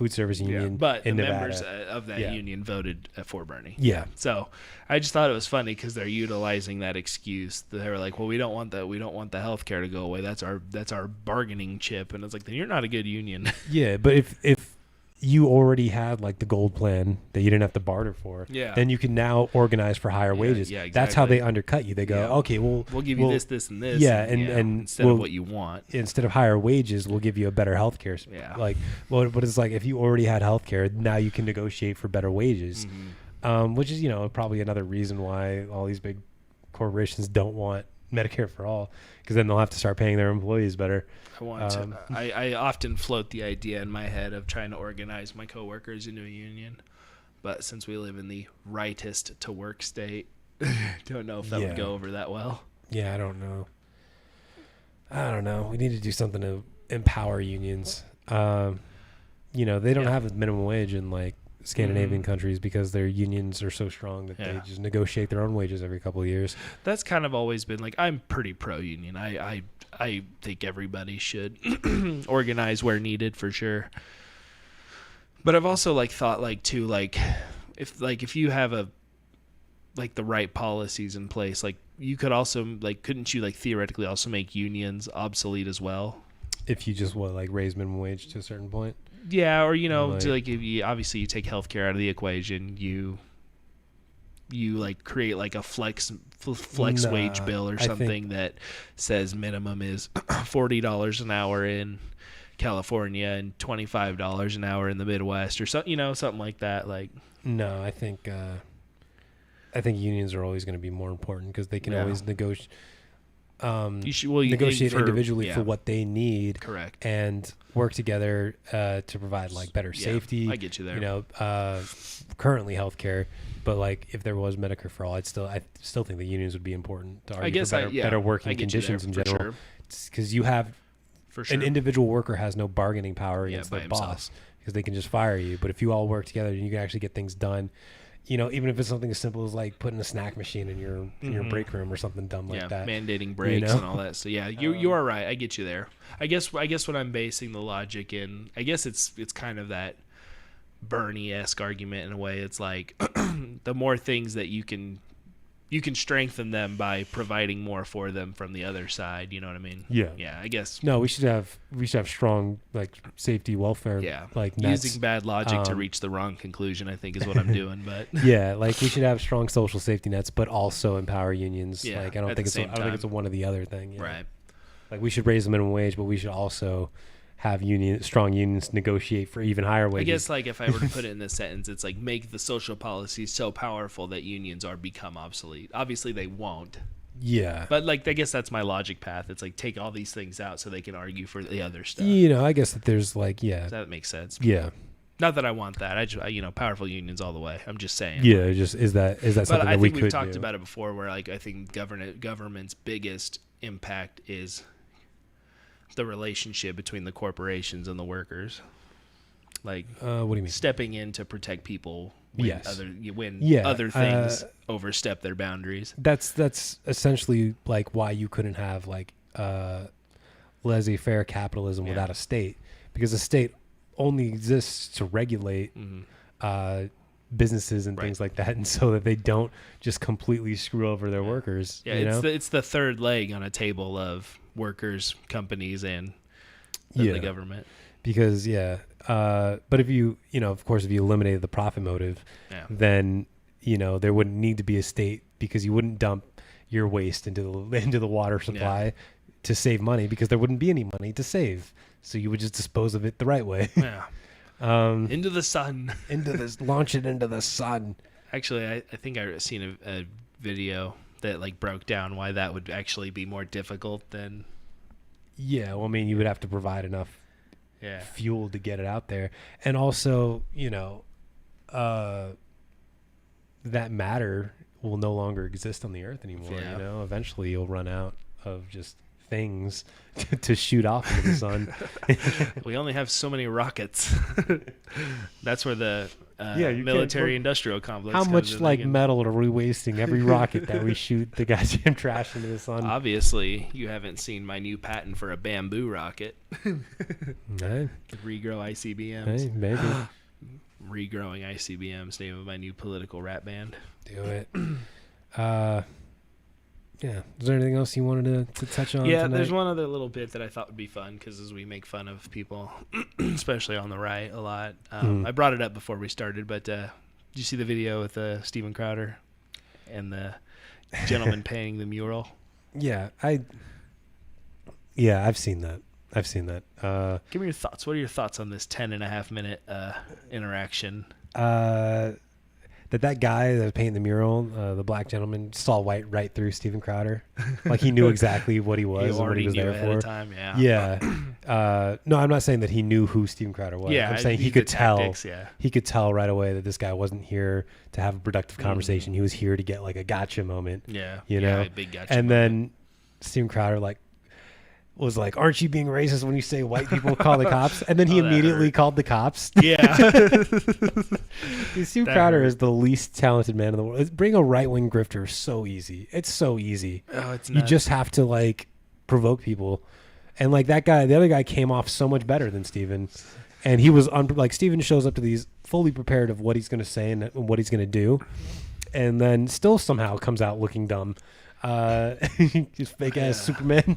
service union. But in the Nevada. members of that union voted for Bernie. Yeah. So I just thought it was funny because they're utilizing that excuse. They were like, "Well, we don't want that. We don't want the health care to go away. That's our bargaining chip." And it's like, then you're not a good union. Yeah, but if you already had like the gold plan that you didn't have to barter for, then you can now organize for higher wages. Yeah, exactly. That's how they undercut you. They go, okay, we'll give you this, and this. Yeah, and instead of what you want. Instead of higher wages, we'll give you a better health care. Yeah. Like, but it's like if you already had health care, now you can negotiate for better wages, which is, you know, probably another reason why all these big corporations don't want Medicare for all, because then they'll have to start paying their employees better. I often float the idea in my head of trying to organize my coworkers into a union, but since we live in the rightist to work state, don't know if that would go over that well. Yeah, I don't know. We need to do something to empower unions. You know, they don't have a minimum wage in like Scandinavian countries because their unions are so strong that they just negotiate their own wages every couple of years. That's kind of always been like, I'm pretty pro-union. I think everybody should organize where needed for sure. But I've also like thought like too, like if you have a like the right policies in place, like you could also like, couldn't you like theoretically also make unions obsolete as well? If you just like raise minimum wage to a certain point. Yeah, or Like- to like if you obviously you take healthcare out of the equation, you like create like a flex Nah, wage bill or I think- something that says minimum is $40 an hour in California and $25 an hour in the Midwest or something, something like that. Like, No, I think unions are always going to be more important because they can Yeah. always negotiate. you should Negotiate for- individually yeah, for what they need correct. and work together to provide like better Yeah, safety. I get you there. Currently healthcare, but like if there was Medicare for all, I still think the unions would be important to argue for better working I get you conditions there, in for general. sure, Because you have for sure. an individual worker has no bargaining power Yeah, against by their himself. boss because they can just fire you. But if you all work together, you can actually get things done. Even if it's something as simple as like putting a snack machine in your break room or something dumb like that. Mandating breaks know? and all that. So yeah, you are right. I get you there. I guess what I'm basing the logic in, I guess it's kind of that Bernie-esque argument in a way. It's like the more things that you can strengthen them by providing more for them from the other side. You know what I mean? Yeah. Yeah, I guess. No, we should have strong like safety welfare. Yeah, like nets. using bad logic to reach the wrong conclusion, I think, is what I'm doing. But Yeah, like we should have strong social safety nets, but also empower unions. Yeah, Like I don't at think the it's same I don't think it's a time. one or the other thing. Yeah. right. Like we should raise the minimum wage, but we should also have strong unions negotiate for even higher wages. I guess like if I were to put it in this sentence, it's like make the social policies so powerful that unions are become obsolete. Obviously they won't, Yeah. but like I guess that's my logic path. It's like take all these things out so they can argue for the other stuff. I guess that there's like Does that make sense? yeah. Not that I want that. I just powerful unions all the way. I'm just saying. Yeah, just is that But something I that we think could we've talked do? about it before, where like I think government's biggest impact is the relationship between the corporations and the workers. Like What do you mean? stepping in to protect people when Yes. other things overstep their boundaries. That's essentially like why you couldn't have like laissez-faire capitalism Yeah. without a state, because a state only exists to regulate businesses and Right. things like that, and so that they don't just completely screw over their workers. Yeah, you know? it's the third leg on a table of workers, companies, and the government. Because but if you of course if you eliminated the profit motive, Yeah. then there wouldn't need to be a state, because you wouldn't dump your waste into the water supply to save money, because there wouldn't be any money to save, so you would just dispose of it the right way. Yeah. Into the sun. Launch it into the sun. Actually, I think I seen a video that like broke down why that would actually be more difficult than Yeah, well, I mean, you would have to provide enough yeah. fuel to get it out there, and also that matter will no longer exist on the earth anymore. Yeah. Eventually you'll run out of just things to shoot off into the sun. We only have so many rockets. That's where the Yeah, you can't- military-industrial complex. How comes much in like again. metal are we wasting every rocket that we shoot the goddamn trash into the sun? Obviously, you haven't seen my new patent for a bamboo rocket. Hey, Could regrow ICBMs. hey, maybe Regrowing ICBMs, name of my new political rap band. do it. Yeah. Is there anything else you wanted to touch on? Yeah, tonight? there's one other little bit that I thought would be fun, because as we make fun of people, especially on the right, a lot. I brought it up before we started, but did you see the video with Steven Crowder and the gentleman painting the mural? Yeah, I've seen that. Give me your thoughts. What are your thoughts on this 10.5-minute interaction? That guy that was painting the mural, the black gentleman, saw right through Steven Crowder. Like he knew exactly what he was and what he was there ahead for. of time, yeah. Yeah. No, I'm not saying that he knew who Steven Crowder was. Yeah, I'm saying he the could tell. tactics, yeah. He could tell right away that this guy wasn't here to have a productive conversation. He was here to get like a gotcha moment. Yeah. You know? a big gotcha And moment. then Steven Crowder was like, "Aren't you being racist when you say white people call the cops?" And then he Oh, that immediately hurt. called the cops. Yeah. Steve That Crowder hurt. is the least talented man in the world. Bring a right wing grifter is so easy. It's so easy. Oh, it's You nuts. just have to like provoke people, and like that guy, the other guy came off so much better than Steven, and he was like Steven shows up to these fully prepared of what he's going to say and what he's going to do, and then still somehow comes out looking dumb. Just fake ass Superman.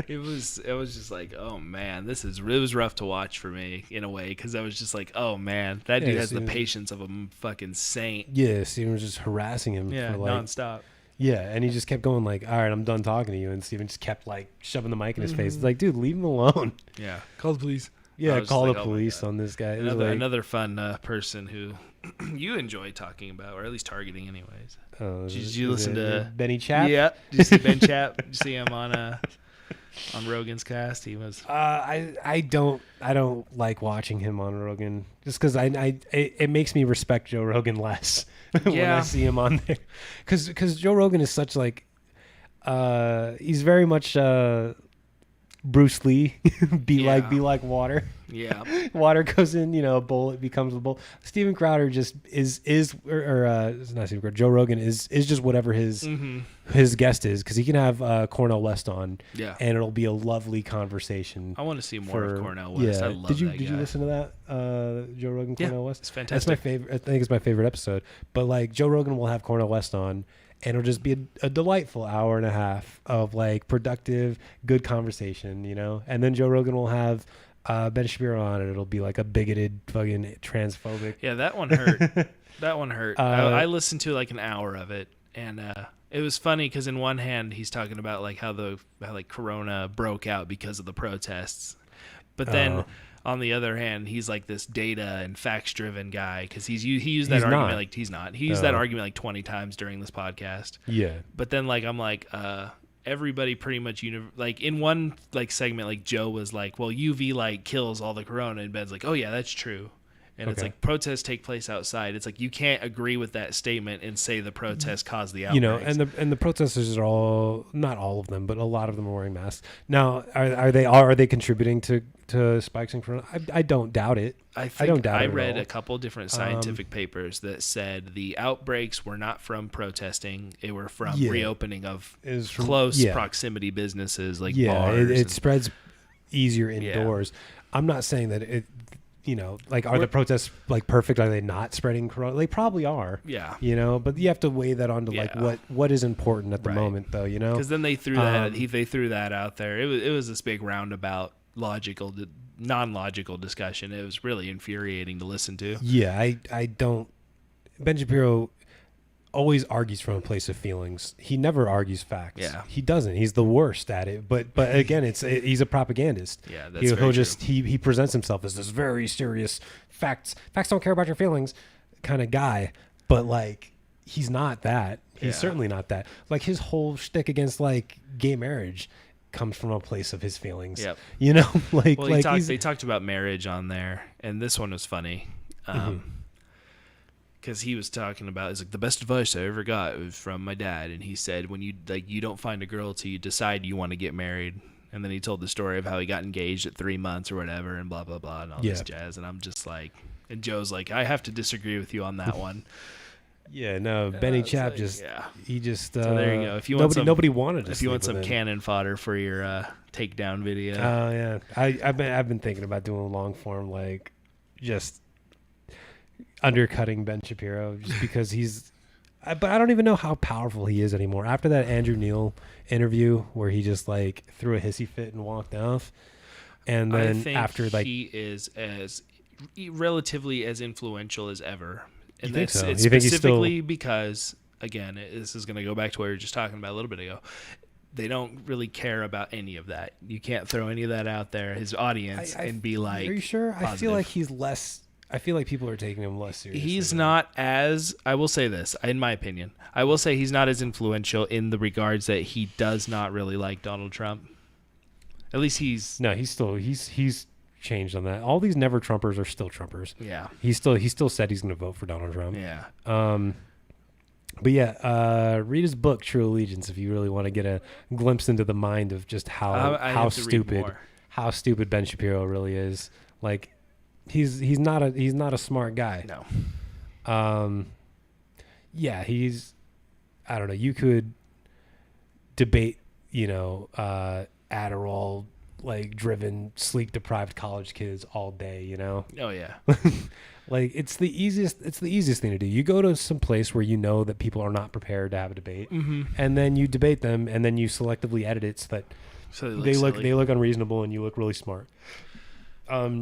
it was just like, oh man, it was rough to watch for me in a way, because I was just like, oh man, that dude has the patience of a fucking saint. Yeah, Steven was just harassing him. Yeah, for like, nonstop. Yeah, and he just kept going like, all right, I'm done talking to you, and Steven just kept like shoving the mic in his face. It's like, dude, leave him alone. Yeah, call the police. Yeah, was call just the like, oh my police God. on this guy. It was like, Another fun person who you enjoy talking about, or at least targeting, anyways. Did you listen to Benny Chap? Yeah, did you see Ben Chap? Did you see him on Rogan's cast? He was. I don't like watching him on Rogan just because it makes me respect Joe Rogan less when I Yeah. see him on there, because Joe Rogan is such like he's very much Bruce Lee, be like water. Yeah. Water goes in, a bowl, it becomes a bowl. Steven Crowder just is it's not Steven Crowder. Joe Rogan is just whatever his guest is, because he can have Cornel West on, Yeah. and it'll be a lovely conversation. I want to see more of Cornel West. Yeah. I love did you that did guy. you listen to that Joe Rogan Yeah, Cornel West? it's That's fantastic. my favorite. I think it's my favorite episode. But like Joe Rogan will have Cornel West on, and it'll just be a delightful hour and a half of like productive, good conversation, And then Joe Rogan will have Ben Shapiro on it. It'll be like a bigoted, fucking transphobic. Yeah, that one hurt. That one hurt. I listened to like an hour of it, and it was funny because in one hand he's talking about like how Corona broke out because of the protests, but then on the other hand he's like this data and facts driven guy, because he used that He's argument not. like he's not. He used that argument like 20 times during this podcast. Yeah. But then like I'm like everybody pretty much like in one like segment, like Joe was like, well, UV light kills all the corona, and Ben's like, oh yeah, that's true. And it's Okay. like protests take place outside. It's like you can't agree with that statement and say the protests caused the outbreaks. And the protesters are all, not all of them, but a lot of them are wearing masks. Now, are they contributing to spikes in corona? I don't doubt it. I don't doubt it I at read all. a couple different scientific papers that said the outbreaks were not from protesting; they were from Yeah. reopening of It was from- close yeah. proximity businesses like Yeah, bars. it and- spreads easier indoors. I'm not saying that it, like, are the protests like perfect? Are they not spreading corona? They probably are. yeah. But you have to weigh that onto like Yeah. what is important at the Right. moment, though. Because then they threw that out there. It was this big roundabout non-logical discussion. It was really infuriating to listen to. Yeah, I don't. Ben Shapiro always argues from a place of feelings. He never argues facts. Yeah. He doesn't. He's the worst at it. But again, he's a propagandist. Yeah, that's very he'll true. just he presents himself as this very serious facts don't care about your feelings kind of guy. But like, he's not that. He's Yeah. certainly not that. Like, his whole shtick against like gay marriage comes from a place of his feelings. Yep. Like, Well, like they talked about marriage on there, and this one was funny. Because he was talking about, it's like, the best advice I ever got was from my dad, and he said, when you don't find a girl till you decide you want to get married. And then he told the story of how he got engaged at 3 months or whatever, and blah blah blah, and all this jazz. And I'm just like, and Joe's like, I have to disagree with you on that one. Yeah, no, Benny it's Chap like, just yeah. he just So there you go. If you want nobody wanted to. If you want sleep some with him. cannon fodder for your takedown video, Oh yeah, I've been thinking about doing a long form, like just undercutting Ben Shapiro, just because but I don't even know how powerful he is anymore. After that Andrew Neil interview where he just like threw a hissy fit and walked off, and I then think after like he is as relatively as influential as ever. And You think that's so? it's You think he's specifically because, again, this is going to go back to what we were just talking about a little bit ago. They don't really care about any of that. You can't throw any of that out there, his audience, and be like, are you sure? I feel positive. like he's less. I feel like people are taking him less seriously. He's now. not as, I will say this, in my opinion, I will say he's not as influential in the regards that he does not really like Donald Trump. At least he's, No, he's changed on that. All these never Trumpers are still Trumpers. yeah, He still said he's going to vote for Donald Trump. yeah. But yeah, read his book, True Allegiance, if you really want to get a glimpse into the mind of just I how have to read stupid more. how stupid Ben Shapiro really is. Like, he's not a smart guy. No. Yeah, I don't know. You could debate, Adderall like driven, sleep deprived college kids all day. Oh yeah. Like it's the easiest thing to do. You go to some place where you know that people are not prepared to have a debate, and then you debate them, and then you selectively edit it so that So they look silly. unreasonable and you look really smart. That's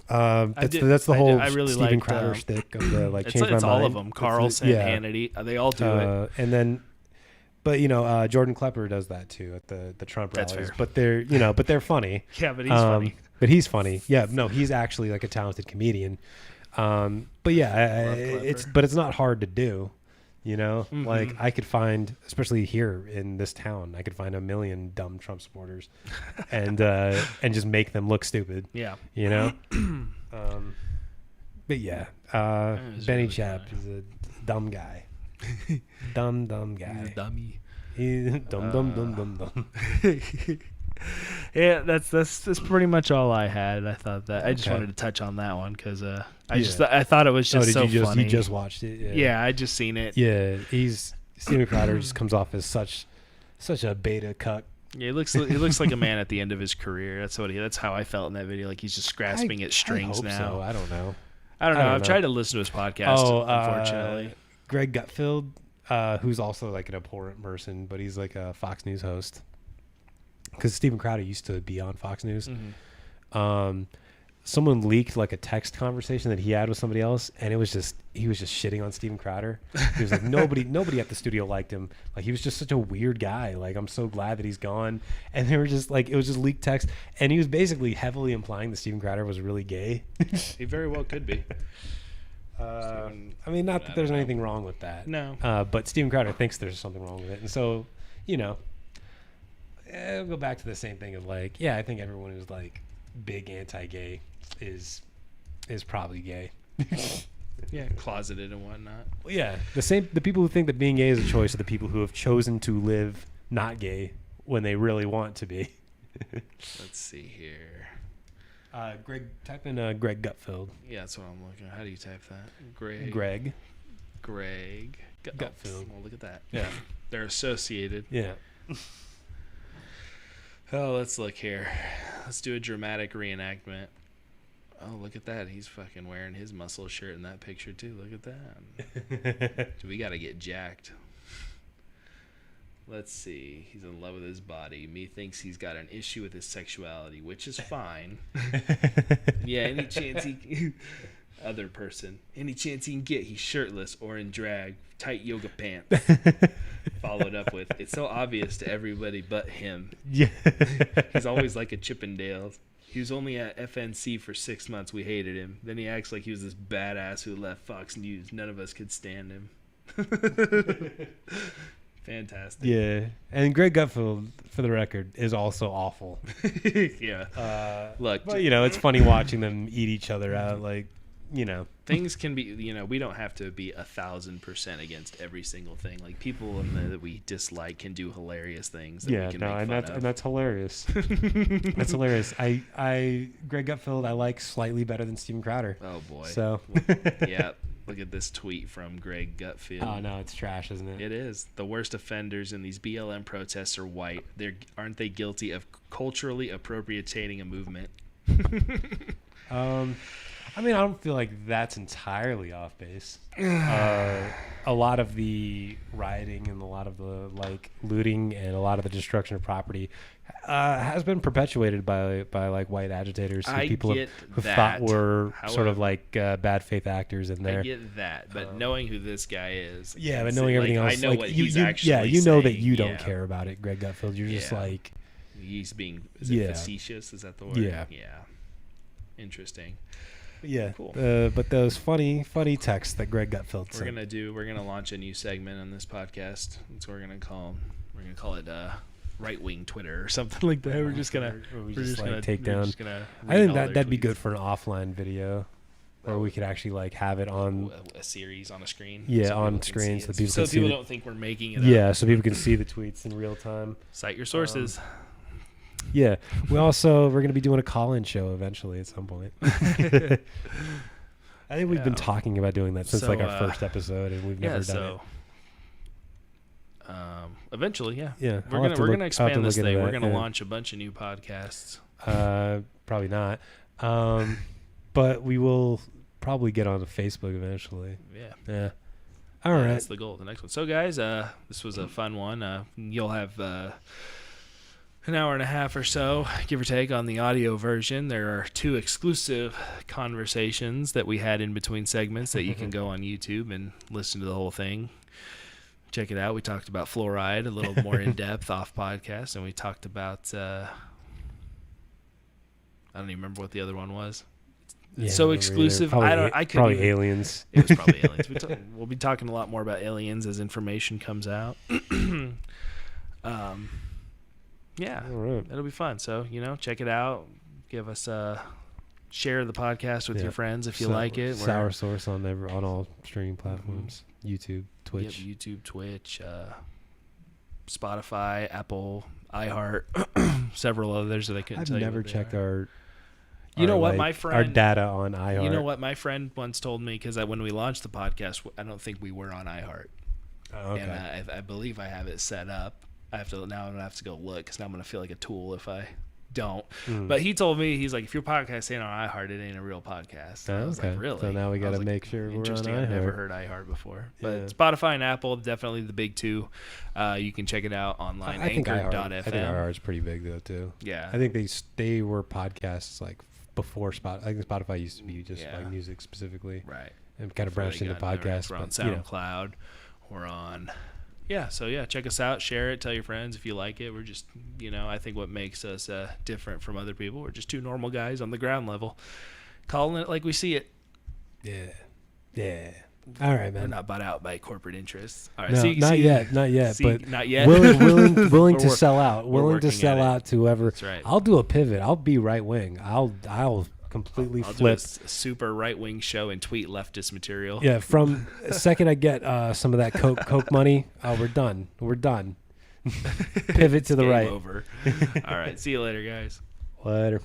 the I whole really Steven liked, Crowder shtick of the like change my it's all mind. of them. Carlson, Hannity, they all do it. And then, but Jordan Klepper does that too at the Trump That's rallies. fair. But they're funny. Yeah, but he's funny. But he's funny. Yeah, no, he's actually like a talented comedian. But yeah, Love it's not hard to do. Like I could find, especially here in this town, I could find a million dumb Trump supporters, and just make them look stupid. Yeah. But yeah, was Benny really Chap is a dumb guy. dumb guy. He's a dummy. He's dumb. Yeah, that's pretty much all I had. I thought that I just Okay. wanted to touch on that one because I thought it was just so funny. You just watched it? Yeah, I just seen it. Yeah, Steven Crowder just comes off as such a beta cuck. Yeah, he looks like a man at the end of his career. That's how I felt in that video. Like he's just grasping at strings I hope now. So. I don't know. I've tried to listen to his podcast. Unfortunately, Greg Gutfeld, who's also like an abhorrent person, but he's like a Fox News host. Because Steven Crowder used to be on Fox News. Someone leaked like a text conversation that he had with somebody else, and he was just shitting on Steven Crowder. He was like, nobody at the studio liked him. Like he was just such a weird guy. Like I'm so glad that he's gone. And they were just like, it was just leaked text, and he was basically heavily implying that Steven Crowder was really gay. he very well could be. I mean, not that there's anything wrong with that. No. But Steven Crowder thinks there's something wrong with it, and so we'll go back to the same thing of like, yeah, I think everyone who's like big anti-gay is probably gay. Yeah, closeted and whatnot. Well, yeah, the people who think that being gay is a choice are the people who have chosen to live not gay when they really want to be. Let's see here. Type in Greg Gutfeld. Yeah, that's what I'm looking at. How do you type that? Greg. Gutfeld. Well, look at that. Yeah. They're associated. Yeah. Oh, let's look here. Let's do a dramatic reenactment. Oh, look at that. He's fucking wearing his muscle shirt in that picture, too. Look at that. We got to get jacked. Let's see. He's in love with his body. Me thinks he's got an issue with his sexuality, which is fine. Yeah, any chance he... Other person. Any chance he can get, he's shirtless or in drag. Tight yoga pants. Followed up with, it's so obvious to everybody but him. Yeah. He's always like a Chippendales. He was only at FNC for 6 months. We hated him. Then he acts like he was this badass who left Fox News. None of us could stand him. Fantastic. Yeah. And Greg Gutfeld, for the record, is also awful. Yeah. Look, But, it's funny watching them eat each other out. Like, things can be, we don't have to be 1,000% against every single thing. Like people that we dislike can do hilarious things. That we can make fun of. And that's hilarious. That's hilarious. Greg Gutfeld, I like slightly better than Steven Crowder. Oh boy. So, yeah. Look at this tweet from Greg Gutfeld. Oh no, it's trash, isn't it? It is. The worst offenders in these BLM protests are white. Aren't they guilty of culturally appropriating a movement? I mean, I don't feel like that's entirely off base. A lot of the rioting and a lot of the looting and a lot of the destruction of property has been perpetuated by like white agitators who thought were sort of like bad faith actors in there. I get that, but knowing who this guy is, yeah, but knowing everything else, I know what he's actually actually know saying. that you don't care about it, Greg Gutfeld. You're just like he's being facetious. Is that the word? Yeah. Interesting. Yeah, cool. But those funny texts that Greg Gutfeld sent. We're gonna launch a new segment on this podcast. That's what we're gonna call it right wing Twitter or something like that. We're just gonna take down. I I think that'd be good for an offline video. or we could actually like have it on a series on a screen. Yeah, so on people can screen, see so it. people so can see people the- don't think we're making it yeah, up. so people can see the tweets in real time. Cite your sources. Yeah, we're going to be doing a call-in show eventually at some point. I think we've been talking about doing that since So, like our first episode, and we've never done it. Eventually, yeah. Yeah, We're gonna expand this thing. We're gonna yeah. launch a bunch of new podcasts. Probably not, but we will probably get on Facebook eventually. Yeah. All right. That's the goal. The next one. So, guys, this was a fun one. You'll have an hour and a half or so, give or take, on the audio version. There are 2 exclusive conversations that we had in between segments that you can go on YouTube and listen to the whole thing. Check it out. We talked about fluoride a little more in depth off podcast, and we talked about I don't even remember what the other one was. It's so exclusive. I couldn't probably even, aliens. It was probably aliens. We'll be talking a lot more about aliens as information comes out. Yeah, All right. it'll be fun. So, check it out. Give us share the podcast with your friends if you like it. Sour Source on all streaming platforms. YouTube, Twitch. Yep, YouTube, Twitch, Spotify, Apple, iHeart, several others that I couldn't tell you. I've never checked our You know what, like, my friend... our data on iHeart. You know what, my friend once told me, because when we launched the podcast, I don't think we were on iHeart. Oh, okay. And I believe I have it set up. I'm going to have to go look, because now I'm going to feel like a tool if I don't. But he told me, he's like, if your podcast ain't on iHeart, it ain't a real podcast. And I was like, really? So now we got to like, make sure we're on interesting. iHeart. I've never heard iHeart before. But Yeah. Spotify and Apple, definitely the big 2. You can check it out online, I think anchor.fm. I think iHeart's pretty big though too. Yeah. I think they were podcasts like before Spotify. I think Spotify used to be just Yeah. like music specifically, Right. and kind of Before branched they into got podcasts. We're on But you know, SoundCloud. We're on... Yeah, so check us out, share it, tell your friends if you like it. We're just, I think what makes us different from other people, we're just 2 normal guys on the ground level, calling it like we see it. Yeah. All right, We're man. not bought out by corporate interests. All right, No, not yet, but not yet. willing We're to wor- sell out, we're willing to working sell at it. out to whoever. That's right. I'll do a pivot. I'll be right wing. I'll completely I'll do a flip. super right-wing show and tweet leftist material. Yeah, from the second I get some of that Coke money, we're done. Pivot to the Game right. over. All right, see you later, guys. Later.